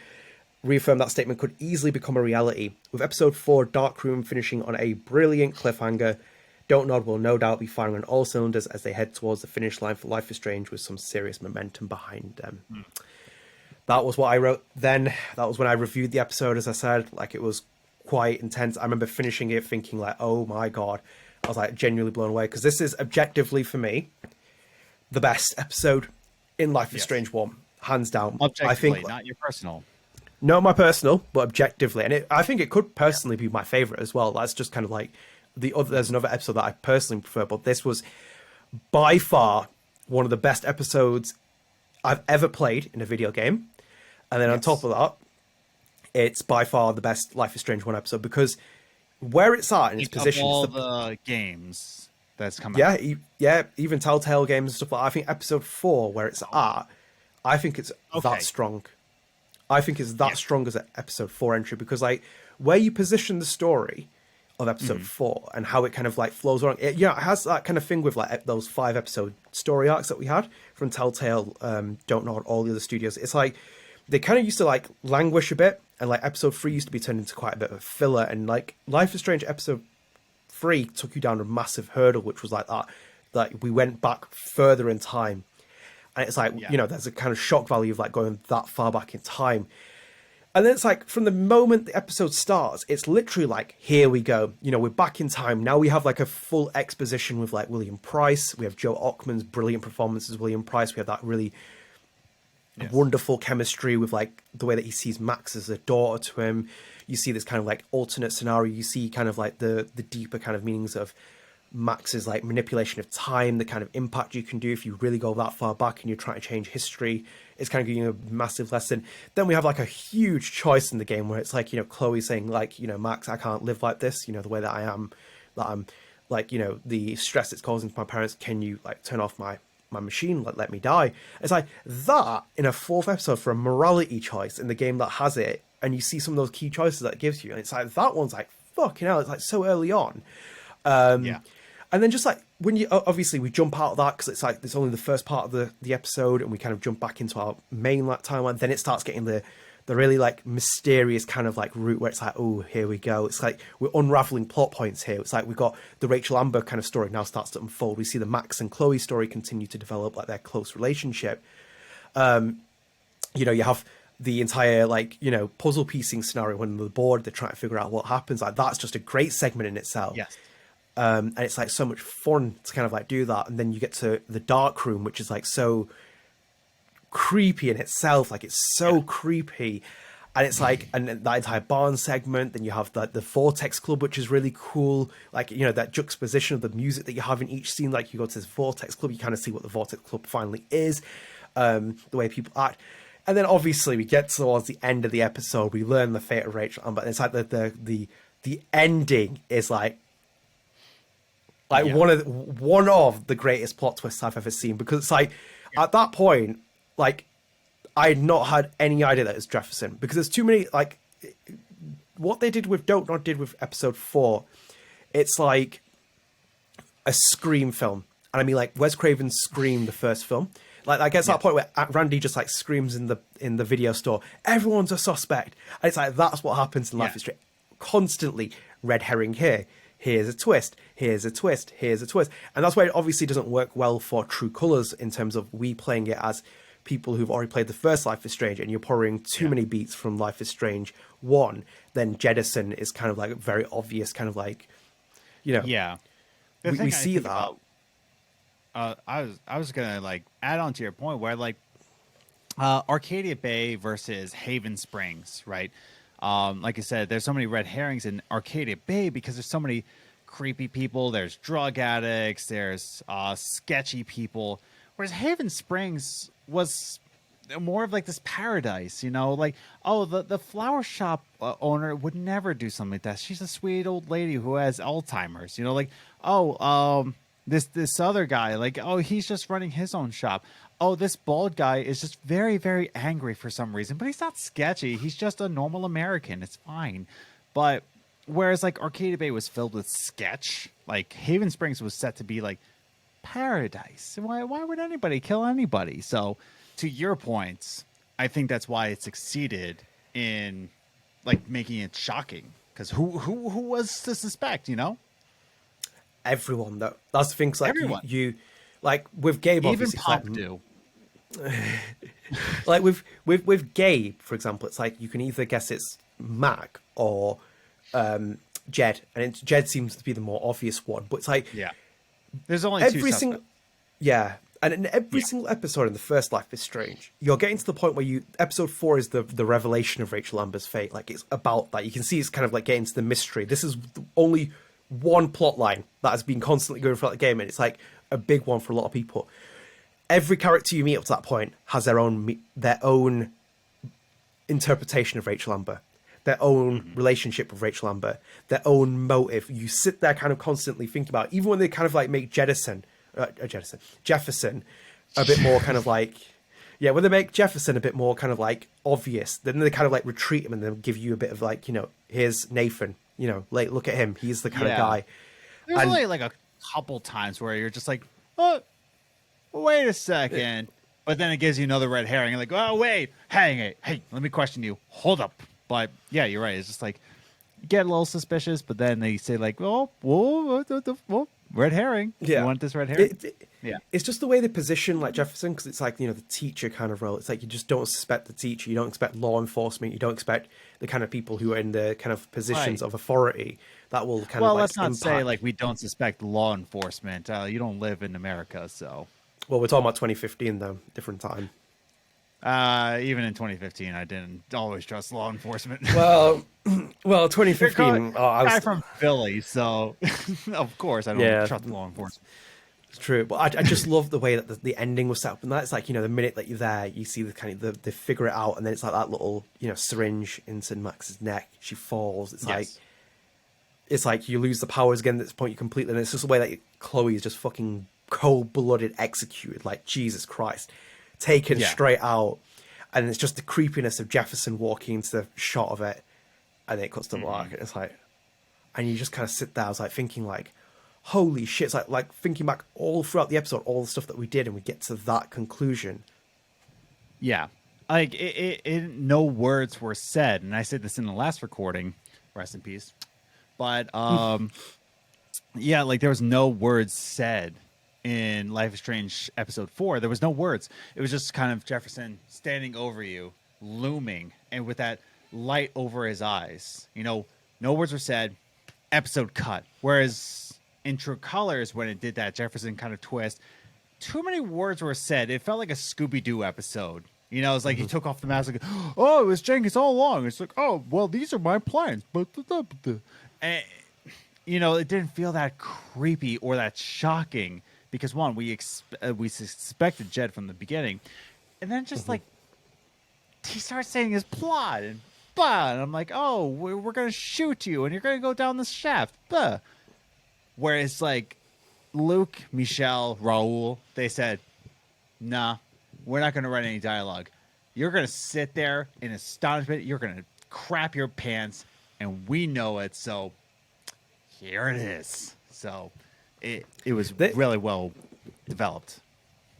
could easily become a reality. With episode 4 Darkroom finishing on a brilliant cliffhanger, Don't Nod will no doubt be firing on all cylinders as they head towards the finish line for Life is Strange with some serious momentum behind them. That was what I wrote then. That was when I reviewed the episode, as I said. Like, it was quite intense. I remember finishing it thinking like, oh my god. I was like genuinely blown away because this is objectively for me the best episode in Life is Strange 1, hands down. Objectively, I think, not your personal. Not my personal, but objectively, and I think it could personally be my favorite as well. That's just kind of like there's another episode that I personally prefer, but this was by far one of the best episodes I've ever played in a video game. And then on top of that, it's by far the best Life is Strange 1 episode because where it's at in its position, all the games that's coming out. Even Telltale games and stuff like that. I think episode 4, where it's at, I think it's that strong. I think it's that strong as an episode 4 entry because like where you position the story of episode 4 and how it kind of like flows along, it has that kind of thing with like those 5 episode story arcs that we had from Telltale, Don't Nod, all the other studios. It's like they kind of used to like languish a bit, and like episode 3 used to be turned into quite a bit of a filler, and like Life is Strange episode 3 took you down a massive hurdle, which was like that, like we went back further in time. And it's like, there's a kind of shock value of like going that far back in time. And then it's like from the moment the episode starts, it's literally like, here we go. We're back in time. Now we have like a full exposition with like William Price. We have Joe Ockman's brilliant performance as William Price. We have that really wonderful chemistry with like the way that he sees Max as a daughter to him. You see this kind of like alternate scenario. You see kind of like the deeper kind of meanings of Max's like manipulation of time, the kind of impact you can do if you really go that far back and you're trying to change history. It's kind of giving you a massive lesson. Then we have like a huge choice in the game where it's like, Chloe saying like, Max, I can't live like this, the way that I am, that I'm like, the stress it's causing to my parents. Can you like turn off my machine, let me die? It's like that in a fourth episode for a morality choice in the game that has it, and you see some of those key choices that it gives you, and it's like that one's like fucking hell, it's like so early on. And then just like when you obviously we jump out of that because it's like it's only the first part of the episode, and we kind of jump back into our main like timeline. Then it starts getting the really like mysterious kind of like route where it's like, oh, here we go. It's like we're unraveling plot points here. It's like we've got the Rachel Amber kind of story now starts to unfold. We see the Max and Chloe story continue to develop, like their close relationship. You have the entire like, puzzle piecing scenario when they're bored, they're trying to figure out what happens. Like that's just a great segment in itself. Yes. And it's like so much fun to kind of like do that. And then you get to the dark room, which is like so creepy in itself. Like it's so creepy. And it's like, and that entire barn segment, then you have the Vortex Club, which is really cool. Like, that juxtaposition of the music that you have in each scene. Like you go to this Vortex Club, you kind of see what the Vortex Club finally is, the way people act. And then obviously we get towards the end of the episode, we learn the fate of Rachel Amber. And it's like the ending is like one of the greatest plot twists I've ever seen, because it's like at that point, like I had not had any idea that it was Jefferson, because there's too many, like what they did with Don't Nod did with episode 4. It's like a Scream film. And I mean like Wes Craven's Scream, the first film. Like I get to that point where Randy just like screams in the video store, everyone's a suspect. And it's like that's what happens in Life is Strange. Constantly red herring here. Here's a twist, here's a twist, here's a twist. And that's why it obviously doesn't work well for True Colors in terms of we playing it as people who've already played the first Life is Strange, and you're pouring too many beats from Life is Strange 1. Then Jettison is kind of like a very obvious kind of like, Yeah. We see that. I was gonna like add on to your point where like Arcadia Bay versus Haven Springs, right? Like I said, there's so many red herrings in Arcadia Bay because there's so many creepy people. There's drug addicts. There's sketchy people. Whereas Haven Springs was more of like this paradise, like, oh, the flower shop owner would never do something like that. She's a sweet old lady who has Alzheimer's, like, oh, this other guy, like, oh, he's just running his own shop. Oh, this bald guy is just very, very angry for some reason, but he's not sketchy. He's just a normal American. It's fine. But whereas like Arcadia Bay was filled with sketch, like Haven Springs was set to be like paradise. Why would anybody kill anybody? So to your points, I think that's why it succeeded in like making it shocking. Because who was to suspect, Everyone, though. That's the thing. Like everyone. You like with Gabe, even obviously, Pop like, do. like with Gabe, for example, it's like you can either guess it's Mac or Jed, and Jed seems to be the more obvious one. But it's like there's only every two single suspects. and in every single episode in the first Life is Strange, you're getting to the point where episode 4 is the revelation of Rachel Amber's fate. Like it's about that. You can see it's kind of like getting to the mystery. This is only one plot line that has been constantly going throughout the game, and it's like a big one for a lot of people. Every character you meet up to that point has their own interpretation of Rachel Amber, their own relationship with Rachel Amber, their own motive. You sit there kind of constantly thinking about, even when they kind of like make Jefferson a bit more kind of like, when they make Jefferson a bit more kind of like obvious, then they kind of like retreat him and then give you a bit of like, here's Nathan, like look at him, he's the kind of guy. There's only like a couple times where you're just like, oh, wait a second. But then it gives you another red herring. Like, oh, wait. Hey, let me question you. Hold up. But yeah, you're right. It's just like, you get a little suspicious, but then they say like, whoa, red herring. Yeah. You want this red herring? It's just the way they position like Jefferson, because it's like, the teacher kind of role. It's like you just don't suspect the teacher. You don't expect law enforcement. You don't expect the kind of people who are in the kind of positions of authority that will kind of Well, like let's not impact. say like we don't suspect law enforcement. You don't live in America, so. Well, we're talking about 2015 though, different time. Even in 2015, I didn't always trust law enforcement. Well, well, You're 2015. Oh, I guy was from Philly, so of course I don't yeah, trust law enforcement. it's true. But I just love the way that the ending was set up, and that's like the minute that you're there, you see the kind of they figure it out, and then it's like that little syringe into Max's neck. She falls. Yes. It's like you lose the powers again at this point. You completely, and it's just the way that Chloe is just fucking cold-blooded executed. Like Jesus Christ, taken Yeah. straight out, and it's just the creepiness of Jefferson walking into the shot of it, and then it cuts to black. And it's like, and you just kind of sit there. I was like thinking like, holy shit! It's like thinking back all throughout the episode, all the stuff that we did, and we get to that conclusion. Yeah. Like no words were said, and I said this in the last recording. Rest in peace. But yeah, like there was no words said in Life is Strange episode 4. There was no words. It was just kind of Jefferson standing over you, looming, and with that light over his eyes. No words were said. Episode cut. Whereas in True Colors, when it did that Jefferson kind of twist, too many words were said. It felt like a Scooby-Doo episode. It's like he took off the mask, like, oh, it was Jenkins all along. It's like, oh, well, these are my plans. And, it didn't feel that creepy or that shocking because, one, we suspected Jed from the beginning. And then just like he starts saying his plot and blah. And I'm like, oh, we're going to shoot you and you're going to go down this shaft. Blah. Whereas like Luke, Michel, Raul, they said, nah, we're not going to write any dialogue. You're going to sit there in astonishment. You're going to crap your pants, and we know it. So here it is. So it was really well developed.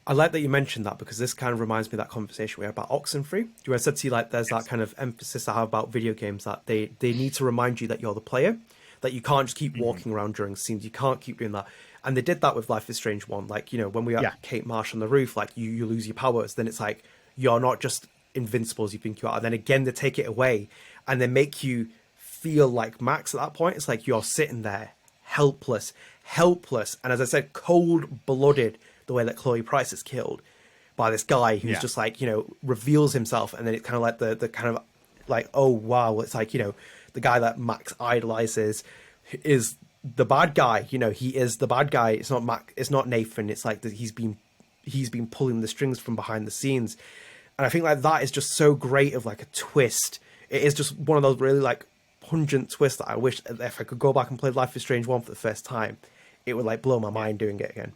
I like that you mentioned that because this kind of reminds me of that conversation we had about Oxenfree. You said to you like there's that kind of emphasis I have about video games that they need to remind you that you're the player, that you can't just keep walking around during scenes. You can't keep doing that. And they did that with Life is Strange 1. Like, when we had Kate Marsh on the roof, like you lose your powers, then it's like you're not just invincible as you think you are. And then again, they take it away and they make you feel like Max at that point. It's like you're sitting there helpless. And as I said, cold-blooded, the way that Chloe Price is killed by this guy who's just like, reveals himself. And then it's kind of like the kind of like, oh, wow. It's like, the guy that Max idolizes is the bad guy. He is the bad guy. It's not Mac. It's not Nathan. It's like that he's been pulling the strings from behind the scenes. And I think like that is just so great of like a twist. It is just one of those really like pungent twists that I wish if I could go back and play Life is Strange 1 for the first time, it would like blow my mind doing it again.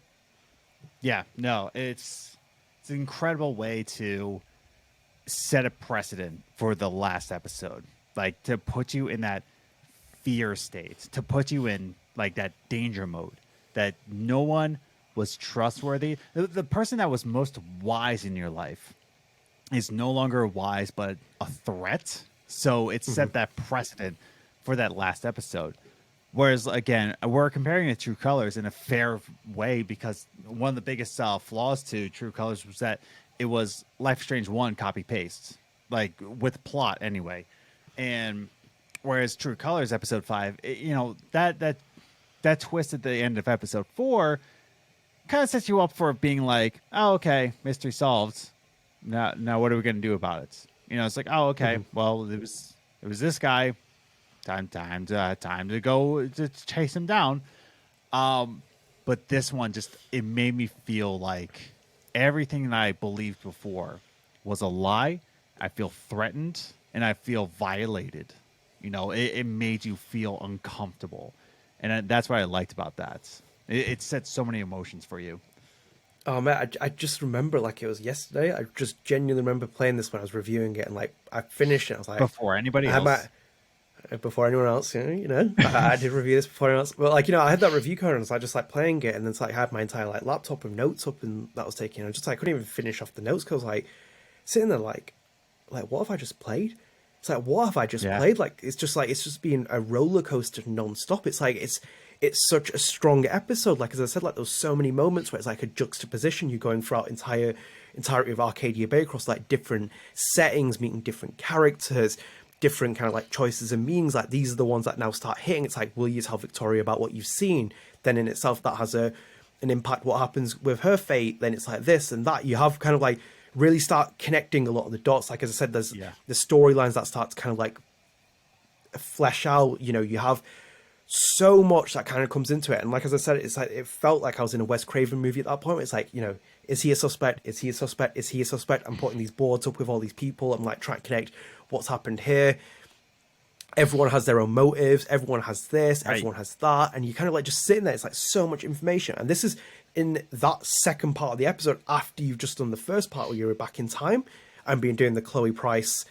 Yeah, no, it's an incredible way to set a precedent for the last episode. Like to put you in that fear state, to put you in like that danger mode, that no one was trustworthy. The person that was most wise in your life is no longer wise, but a threat. So it set that precedent for that last episode. Whereas, again, we're comparing it to True Colors in a fair way because one of the biggest flaws to True Colors was that it was Life is Strange 1 copy-paste, like with plot anyway. And whereas True Colors episode 5, that twist at the end of episode 4 kind of sets you up for being like, oh, okay, mystery solved. Now what are we going to do about it? It's like, oh, okay, well, it was this guy. Time to go to chase him down. But this one it made me feel like everything that I believed before was a lie. I feel threatened and I feel violated. It made you feel uncomfortable. And that's what I liked about that. It set so many emotions for you. Oh man, I just remember like it was yesterday. I just genuinely remember playing this when I was reviewing it, and like I finished it. I was like, before anybody else. Before anyone else, I did review this before anyone else. But like, I had that review card, and so I just like playing it, and then it's like I had my entire like laptop with notes up, and that was taking. I just like couldn't even finish off the notes because like sitting there like what have I just played? It's like what have I just played? Like it's just being a roller coaster non-stop. It's like it's such a strong episode. Like as I said, like there's so many moments where it's like a juxtaposition. You're going throughout entirety of Arcadia Bay across like different settings, meeting different characters, different kind of like choices and meanings. Like these are the ones that now start hitting. It's like, will you tell Victoria about what you've seen? Then in itself that has an impact what happens with her fate. Then it's like this and that. You have kind of like really start connecting a lot of the dots. Like, as I said, there's Yeah. the storylines that start to kind of like flesh out. You know, you have so much that kind of comes into it. And like, as I said, it's like, it felt like I was in a Wes Craven movie at that point. It's like, you know, is he a suspect? Is he a suspect? Is he a suspect? I'm putting these boards up with all these people. I'm like trying to connect what's happened here. Everyone has their own motives. Everyone has this. Right. Everyone has that. And you kind of like just sitting there. It's like so much information. And this is in that second part of the episode after you've just done the first part where you're back in time and been doing the Chloe Price,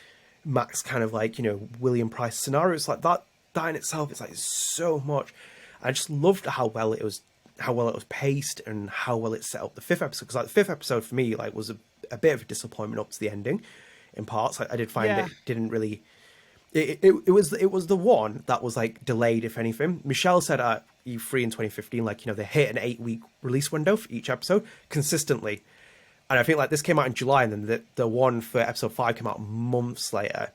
Max kind of like, you know, William Price scenario. It's like that in itself. It's like so much. I just loved how well it was paced and how well it set up the fifth episode. Because like the fifth episode for me like was a bit of a disappointment up to the ending in parts. I did find it didn't really. It was the one that was like delayed, if anything. Michel said at E3 in 2015, like, you know, they hit an 8-week release window for each episode consistently. And I think like this came out in July, and then the one for episode 5 came out months later.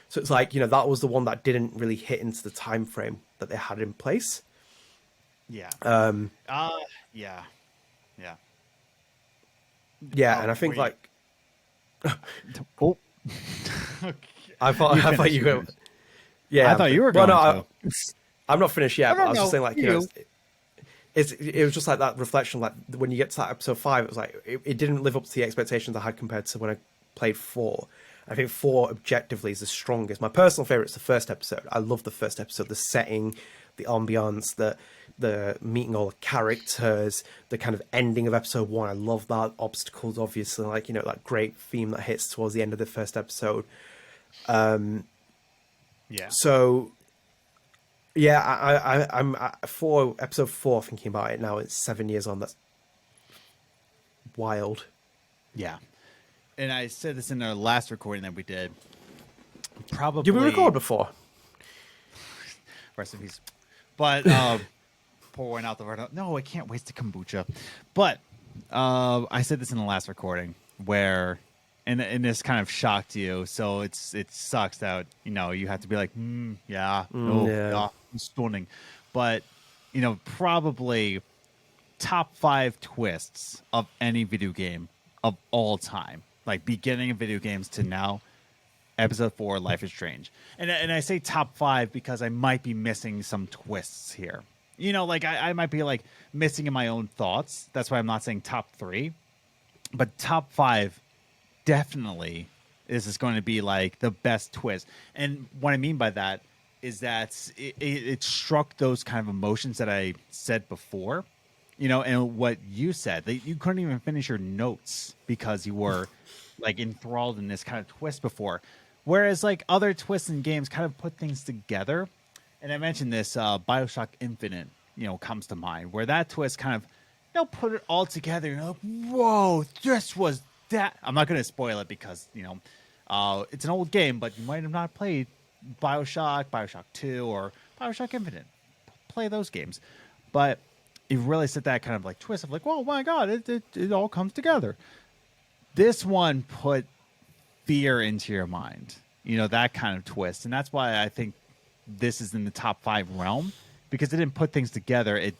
So it's like, you know, that was the one that didn't really hit into the time frame that they had in place. Yeah. Yeah. Yeah. Yeah, and I think like Oh. I thought you were. Yeah, I thought you were going to. I'm not finished yet. But I was just saying, like, you know, it was just like that reflection. Like when you get to that episode 5, it was like it didn't live up to the expectations I had compared to when I played 4. I think 4 objectively is the strongest. My personal favorite is the first episode. I love the first episode, the setting, the ambiance, the meeting all the characters, the kind of ending of episode 1. I love that. Obstacles, obviously, like, you know, that great theme that hits towards the end of the first episode. Yeah. So, yeah, I'm for episode 4 thinking about it now. It's 7 years on. That's wild. Yeah. And I said this in our last recording that we did. Probably. Did we record before? Rest in peace. But pouring out the no, I can't waste the kombucha. But I said this in the last recording where, and this kind of shocked you. So it sucks that, you know, you have to be like, yeah, stunning. But, you know, probably top 5 twists of any video game of all time, like beginning of video games to now. Episode 4, Life is Strange. And I say top 5 because I might be missing some twists here. You know, like I might be like missing in my own thoughts. That's why I'm not saying top 3. But top 5 definitely is going to be like the best twist. And what I mean by that is that it struck those kind of emotions that I said before. You know, and what you said, that you couldn't even finish your notes because you were like enthralled in this kind of twist before. Whereas like other twists in games kind of put things together. And I mentioned this, BioShock Infinite, you know, comes to mind, where that twist kind of, you know, put it all together. You know, whoa, this was that. I'm not going to spoil it because, you know, it's an old game, but you might have not played BioShock 2, or BioShock Infinite. Play those games. But you really set that kind of like twist of like, oh my God, it all comes together. This one put fear into your mind, you know, that kind of twist. And that's why I think this is in the top 5 realm, because it didn't put things together. It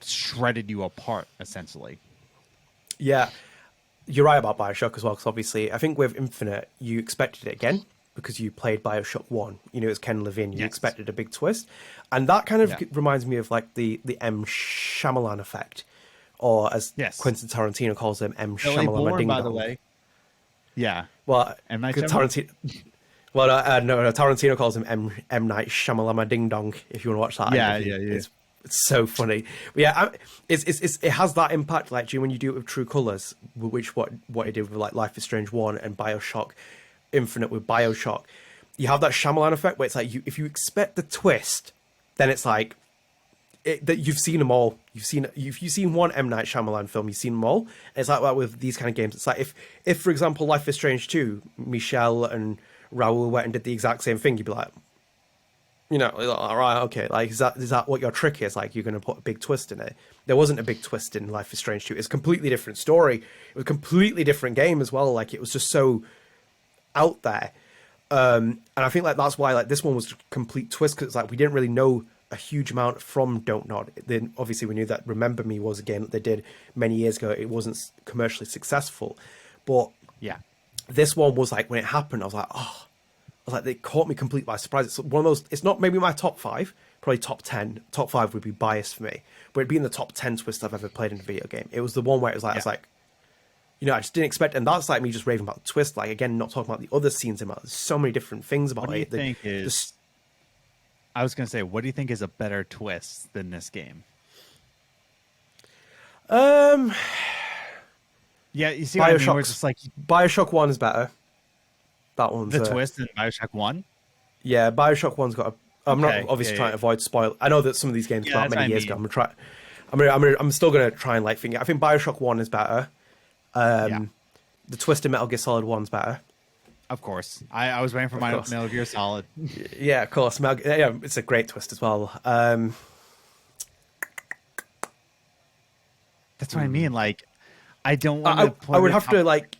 shredded you apart, essentially. Yeah, you're right about BioShock as well, because obviously I think with Infinite, you expected it again because you played BioShock 1. You know, it's Ken Levine. You expected a big twist. And that kind of reminds me of like the M. Shyamalan effect, or as Quentin Tarantino calls him, M. Shyamalan Ding Dong. By the way. Yeah. Well, M. Night Tarantino. Well, no, Tarantino calls him M. Night Shyamalan Ding Dong. If you want to watch that, yeah. It's so funny. But yeah, it has that impact. Like, when you do it with True Colors, which what he did with like Life is Strange 1 and BioShock Infinite with BioShock, you have that Shyamalan effect where it's like if you expect the twist, then it's like that you've seen them all. You've seen one M. Night Shyamalan film, you've seen them all. And it's like that with these kind of games. It's like if for example, Life is Strange 2, Michel and Raoul went and did the exact same thing, you'd be like, you know, all right, okay, like is that what your trick is? Like, you're going to put a big twist in it? There wasn't a big twist in Life is Strange 2. It's a completely different story. It was a completely different game as well. Like, it was just so out there. And I think like that's why like this one was a complete twist, because it's like we didn't really know a huge amount from Don't Nod. Then obviously we knew that Remember Me was a game that they did many years ago. It wasn't commercially successful, but Yeah. This one was like, when it happened, I was like, oh, I was like, it caught me completely by surprise. It's one of those, it's not maybe my top 5, probably top 10. Top 5 would be biased for me, but it'd be in the top 10 twist I've ever played in a video game. It was the one where it was like, I was like, you know, I just didn't expect, and that's like me just raving about the twist. Like, again, not talking about the other scenes about. There's so many different things about What do you it. think is? I was gonna say, what do you think is a better twist than this game? Yeah, you see what I mean? Where it's just like Bioshock 1 is better. That one's the twist in Bioshock 1. Yeah, Bioshock 1's got. I'm Okay, not obviously trying to avoid spoil. I know that some of these games came out many years ago. I'm gonna try. I'm still gonna try and like think. I think Bioshock 1 is better. The twist in Metal Gear Solid 1's better. Of course, I was waiting for my Metal Gear Solid. Yeah, of course. Yeah, it's a great twist as well. That's what I mean. Like, I don't want to. I would have to like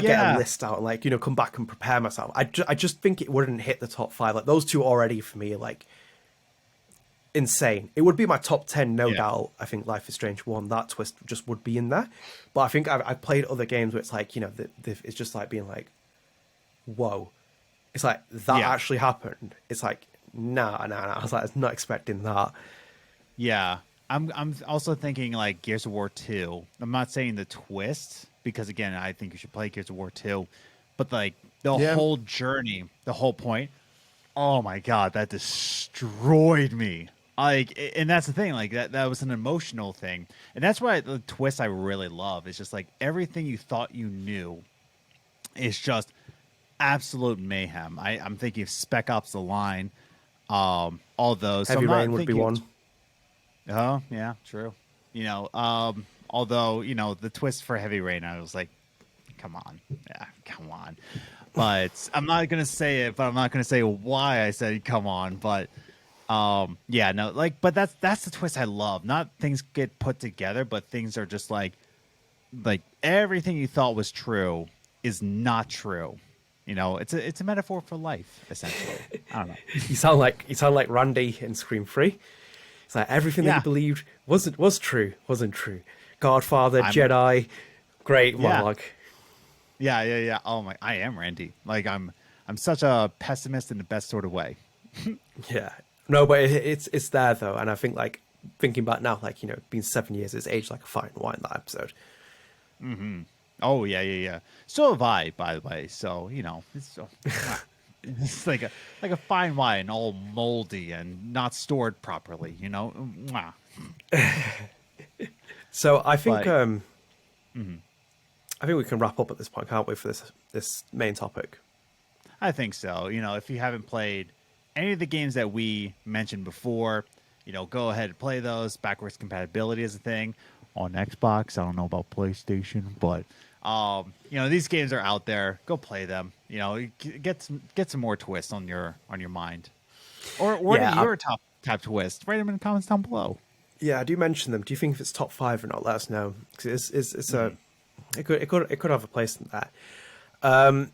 get Yeah. a list out and like, you know, come back and prepare myself. I just think it wouldn't hit the top 5. Like those two already for me are like insane. It would be my top 10, no doubt. I think Life is Strange 1, that twist just would be in there. But I think I've played other games where it's like, you know, it's just like being like, whoa. It's like, that actually happened. It's like, nah. I was like, I was not expecting that. Yeah. I'm also thinking like Gears of War 2. I'm not saying the twist, because again, I think you should play Gears of War 2. But like the whole journey, the whole point, oh my God, that destroyed me. Like, and that's the thing, like that was an emotional thing. And that's why the twist I really love is just like everything you thought you knew is just absolute mayhem. I'm thinking of Spec Ops: The Line, all those. Heavy Rain would be one. Oh, yeah, true. You know, although, you know, the twist for Heavy Rain, I was like, come on. Yeah, come on. But I'm not going to say it, but I'm not going to say why I said come on. But, yeah, no, like, but that's the twist I love. Not things get put together, but things are just like everything you thought was true is not true. You know, it's a metaphor for life, essentially. I don't know. You sound like Randy in Scream 3. It's like everything that you believed wasn't true. Godfather, Jedi, great monologue. Yeah. Oh my, I am Randy. Like I'm such a pessimist in the best sort of way. Yeah. No, but it's there though, and I think like thinking back now, like, you know, been 7 years, it's aged like a fine wine, that episode. Mm-hmm. Oh yeah. So have I, by the way. So you know, it's like a fine wine, all moldy and not stored properly. You know. So I think I think we can wrap up at this point, can't we, for this main topic? I think so. You know, if you haven't played any of the games that we mentioned before, you know, go ahead and play those. Backwards compatibility is a thing on Xbox. I don't know about PlayStation, but you know, these games are out there. Go play them. You know, get some more twists on your mind. Or what are your top twists? Write them in the comments down below. Yeah, I do mention them. Do you think if it's top 5 or not? Let us know, because it could have a place in there.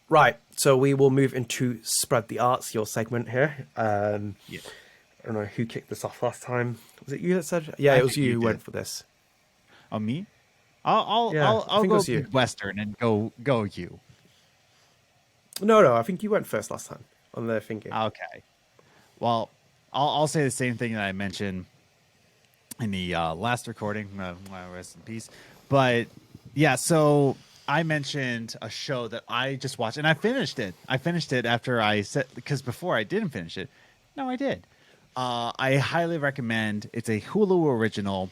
Right, so we will move into Spread the Arts, your segment here. I don't know who kicked this off last time. Was it you that said? Yeah, it was you who went for this. Oh, me? I'll go Western and go you. No, I think you went first last time on the thinking. Okay. Well, I'll say the same thing that I mentioned in the last recording. Rest in peace. But yeah, so I mentioned a show that I just watched, and I finished it. I finished it after I said, because before I didn't finish it. No, I did. I highly recommend. It's a Hulu original.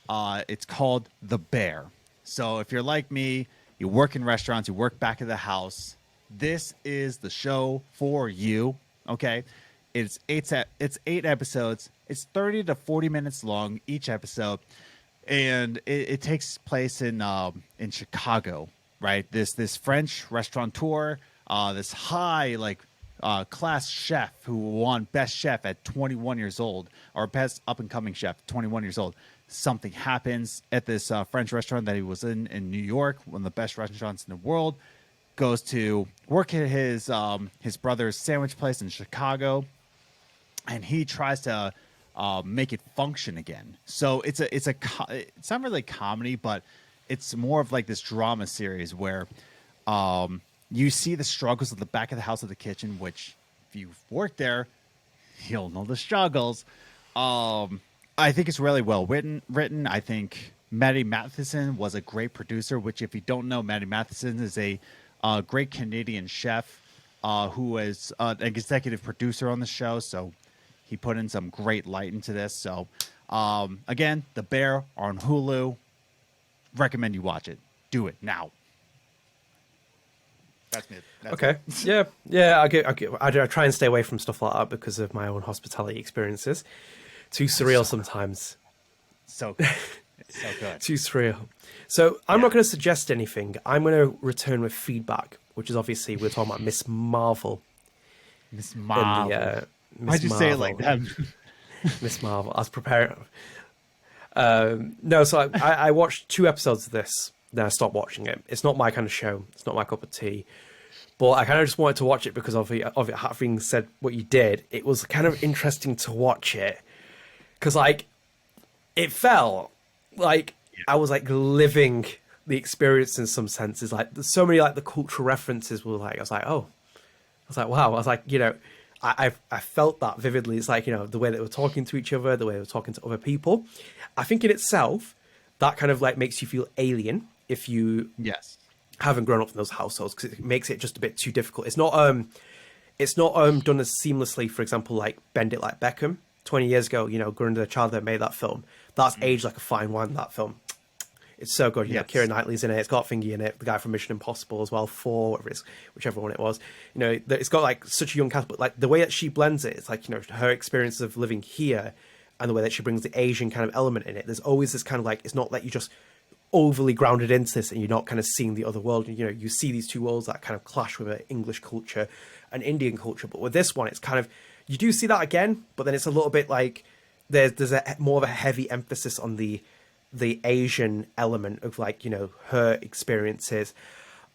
It's called The Bear. So if you're like me, you work in restaurants, you work back of the house, this is the show for you. Okay, it's 8 episodes. It's 30 to 40 minutes long each episode, and it takes place in Chicago. Right, this French restaurateur, this high class chef who won best chef at 21 years old, or best up and coming chef 21 years old. Something happens at this French restaurant that he was in New York, one of the best restaurants in the world. Goes to work at his brother's sandwich place in Chicago, and he tries to make it function again. So it's not really comedy, but it's more of like this drama series where you see the struggles of the back of the house of the kitchen, which if you've worked there, you'll know the struggles. I think it's really well written. I think Maddie Matheson was a great producer, which if you don't know, Maddie Matheson is a great Canadian chef who is an executive producer on the show. So he put in some great light into this. So again, The Bear on Hulu. Recommend you watch it. Do it now. That's me. Okay. Yeah. I try and stay away from stuff like that because of my own hospitality experiences. Too surreal sometimes. So good. It's so good. Too surreal. So I'm not going to suggest anything. I'm going to return with feedback, which is obviously we're talking about Miss Marvel. Miss Marvel. Why'd you say it like that? Miss Marvel. I was preparing. No, so I watched 2 episodes of this. Then I stopped watching it. It's not my kind of show. It's not my cup of tea. But I kind of just wanted to watch it because of it having said what you did. It was kind of interesting to watch it because, like, it felt like I was like living the experience in some senses. Like, there's so many like the cultural references were like, I was like, oh, I was like, wow. I was like, you know, I felt that vividly. It's like, you know, the way that we're talking to each other, the way we're talking to other people. I think in itself, that kind of like makes you feel alien if you haven't grown up in those households, because it makes it just a bit too difficult. It's not done as seamlessly. For example, like Bend It Like Beckham 20 years ago, you know, growing the child that made that film, that's aged like a fine wine. That film, it's so good. You know, Keira Knightley's in it. It's got Thingy in it, the guy from Mission Impossible as well, 4, whichever one it was. You know, it's got like such a young cast, but like the way that she blends it, it's like, you know, her experiences of living here and the way that she brings the Asian kind of element in it. There's always this kind of like, it's not like you just overly grounded into this and you're not kind of seeing the other world. You know, you see these two worlds that kind of clash with English culture and Indian culture. But with this one, it's kind of, you do see that again, but then it's a little bit like there's a more of a heavy emphasis on the Asian element of, like, you know, her experiences.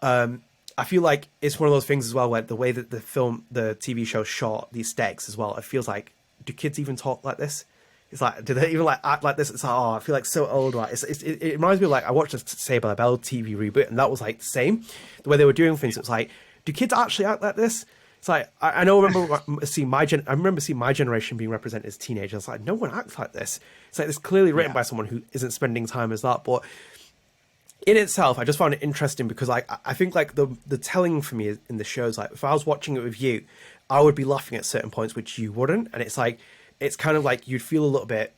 I feel like it's one of those things as well where the way that the TV show shot these stakes as well, it feels like, do kids even talk like this? It's like, do they even like act like this? It's like, oh, I feel like so old. Right? It reminds me of, like, I watched a Saved by the Bell TV reboot, and that was like the same. The way they were doing things, it was like, do kids actually act like this? It's like, I remember seeing my generation being represented as teenagers. It's like, no one acts like this. It's like, it's clearly written by someone who isn't spending time as that. But in itself, I just found it interesting because, like, I think like the telling for me in the show is like, if I was watching it with you, I would be laughing at certain points which you wouldn't, and it's like, it's kind of like you'd feel a little bit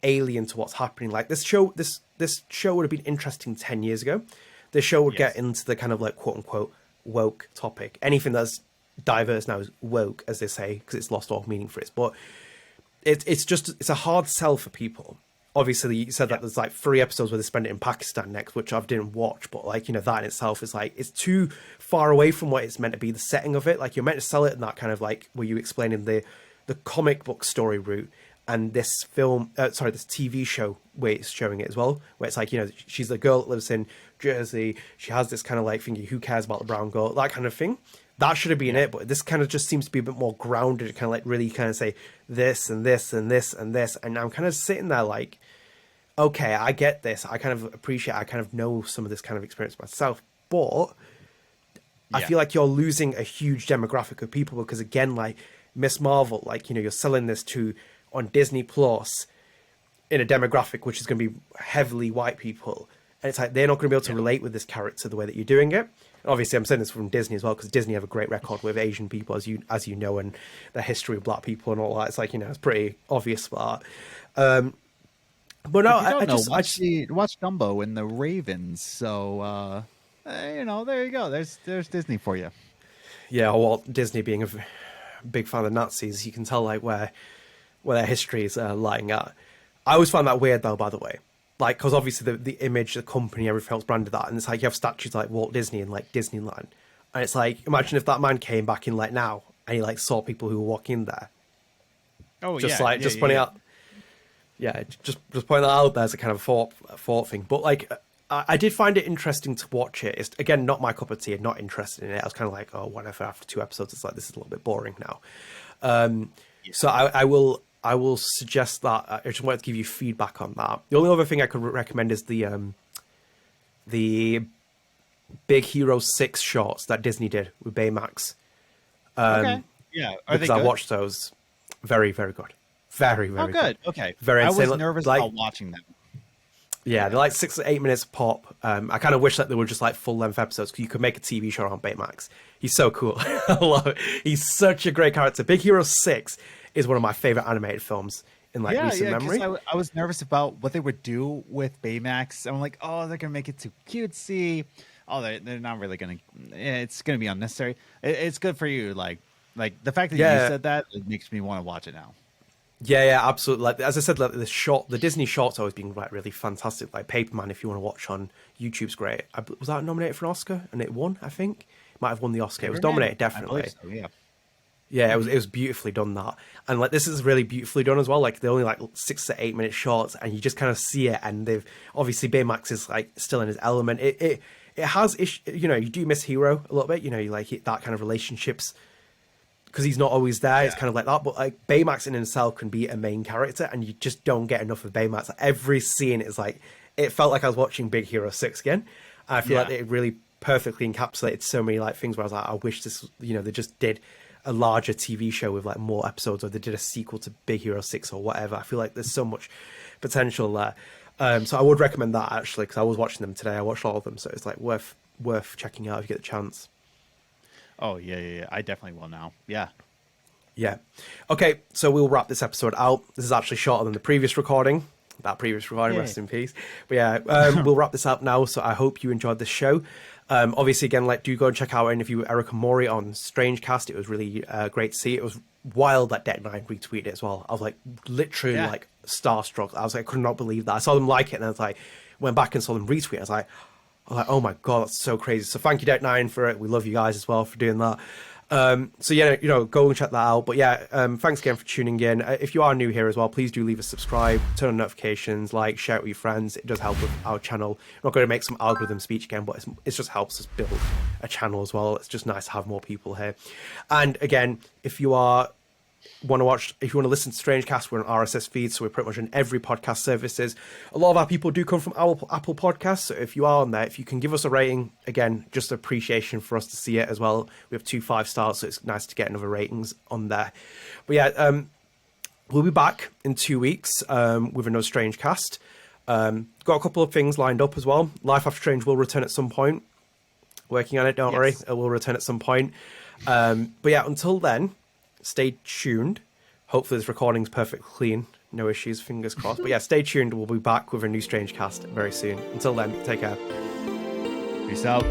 alien to what's happening. Like, this show would have been interesting 10 years ago. This show would get into the kind of like quote unquote woke topic. Anything that's diverse now is woke, as they say, because it's lost all meaning for it. But it's a hard sell for people. Obviously, you said that there's like 3 episodes where they spend it in Pakistan next, which I didn't watch, but like, you know, that in itself is like, it's too far away from what it's meant to be, the setting of it. Like, you're meant to sell it in that kind of like, where you explaining the comic book story route, and this this TV show where it's showing it as well, where it's like, you know, she's the girl that lives in Jersey, she has this kind of like thingy, who cares about the brown girl, that kind of thing. That should have been it, but this kind of just seems to be a bit more grounded, kind of like really kind of say this and this and this and this, and I'm kind of sitting there like, okay, I get this, I kind of appreciate, I kind of know some of this kind of experience myself, but I feel like you're losing a huge demographic of people, because again, like Miss Marvel, like, you know, you're selling this on Disney Plus in a demographic which is going to be heavily white people, and it's like they're not going to be able to relate with this character the way that you're doing it. And obviously, I'm saying this from Disney as well, because Disney have a great record with Asian people, as you know, and the history of black people and all that. It's like, you know, it's pretty obvious for that. But no, I just watch Dumbo and the Ravens. So you know, there you go. There's Disney for you. Yeah, well, Disney being a big fan of Nazis, you can tell like where their history is lying at. I always find that weird though, by the way, like, because obviously the image, the company, everything else branded that, and it's like you have statues like Walt Disney and like Disneyland, and it's like, imagine if that man came back in like now and he like saw people who were walking in there. Oh, just pointing out. Yeah, just point that out there as a kind of thought thing. But like, I did find it interesting to watch it. It's, again, not my cup of tea. I'm not interested in it. I was kind of like, oh, whatever. After 2 episodes, it's like, this is a little bit boring now. So I will suggest that. I just wanted to give you feedback on that. The only other thing I could recommend is the the Big Hero 6 shorts that Disney did with Baymax. Okay. Yeah. Are they Because I good? watched those. Very, very good. Very, very Oh, good. good. Okay. Very I insane. was nervous Like, about watching them. yeah, they're like 6 to 8 minutes pop. I kind of wish that they were just like full length episodes because you could make a TV show on Baymax. He's so cool. I love it. He's such a great character. Big Hero 6 is one of my favorite animated films in like recent memory. I was nervous about what they would do with Baymax. I'm like, oh, they're gonna make it too cutesy. Oh, they're not really gonna. It's gonna be unnecessary. It's good for you, like the fact that you said that, it makes me want to watch it now. Yeah, absolutely. Like as I said, like the Disney shorts always been like really fantastic. Like Paperman, if you want to watch on YouTube's great. Was that nominated for an Oscar? And it won, I think. Might have won the Oscar. It was nominated, definitely. So, yeah. Yeah, it was beautifully done, that. And like this is really beautifully done as well. Like they're only like 6 to 8 minute shorts, and you just kind of see it. And they've obviously Baymax is like still in his element. It has you know, you do miss Hero a little bit. You know, you like that kind of relationships because he's not always there. Yeah. It's kind of like that. But like Baymax in himself can be a main character, and you just don't get enough of Baymax. Every scene is like, it felt like I was watching Big Hero 6 again. I feel like it really perfectly encapsulated so many like things where I was like, I wish this, you know, they just did a larger TV show with like more episodes, or they did a sequel to Big Hero 6 or whatever. I feel like there's so much potential there. So I would recommend that actually, because I was watching them today. I watched all of them, so it's like worth checking out if you get the chance. Oh yeah. I definitely will now. Yeah. Okay, so we'll wrap this episode out. This is actually shorter than the previous recording. That previous recording, rest in peace. But yeah, we'll wrap this up now. So I hope you enjoyed this show. Obviously, again, like, do go and check out our interview with Erica Mori on StrangeCast. It was really great to see. It was wild that Deck9 retweeted it as well. I was like literally like starstruck. I was like, I could not believe that. I saw them like it, and I was like, went back and saw them retweet. I was like, oh my god, that's so crazy. So thank you, Deck9, for it. We love you guys as well for doing that. So yeah, you know, go and check that out. But yeah, thanks again for tuning in. If you are new here as well, please do leave a subscribe, turn on notifications, like, share it with your friends. It does help with our channel. I'm not going to make some algorithm speech again, but it just helps us build a channel as well. It's just nice to have more people here. And again, if you want to listen to StrangeCast, we're on RSS feed, so we're pretty much on every podcast services. A lot of our people do come from Apple Podcasts, so if you are on there, if you can give us a rating, again, just appreciation for us to see it as well. We have 2 5-stars, so it's nice to get another ratings on there. But yeah, we'll be back in 2 weeks with another StrangeCast. Got a couple of things lined up as well. Life After Strange will return at some point. Working on it, don't worry. It will return at some point. But yeah, until then, stay tuned. Hopefully this recording's perfectly clean. No issues, fingers crossed. But yeah, stay tuned. We'll be back with a new StrangeCast very soon. Until then, take care. Peace out.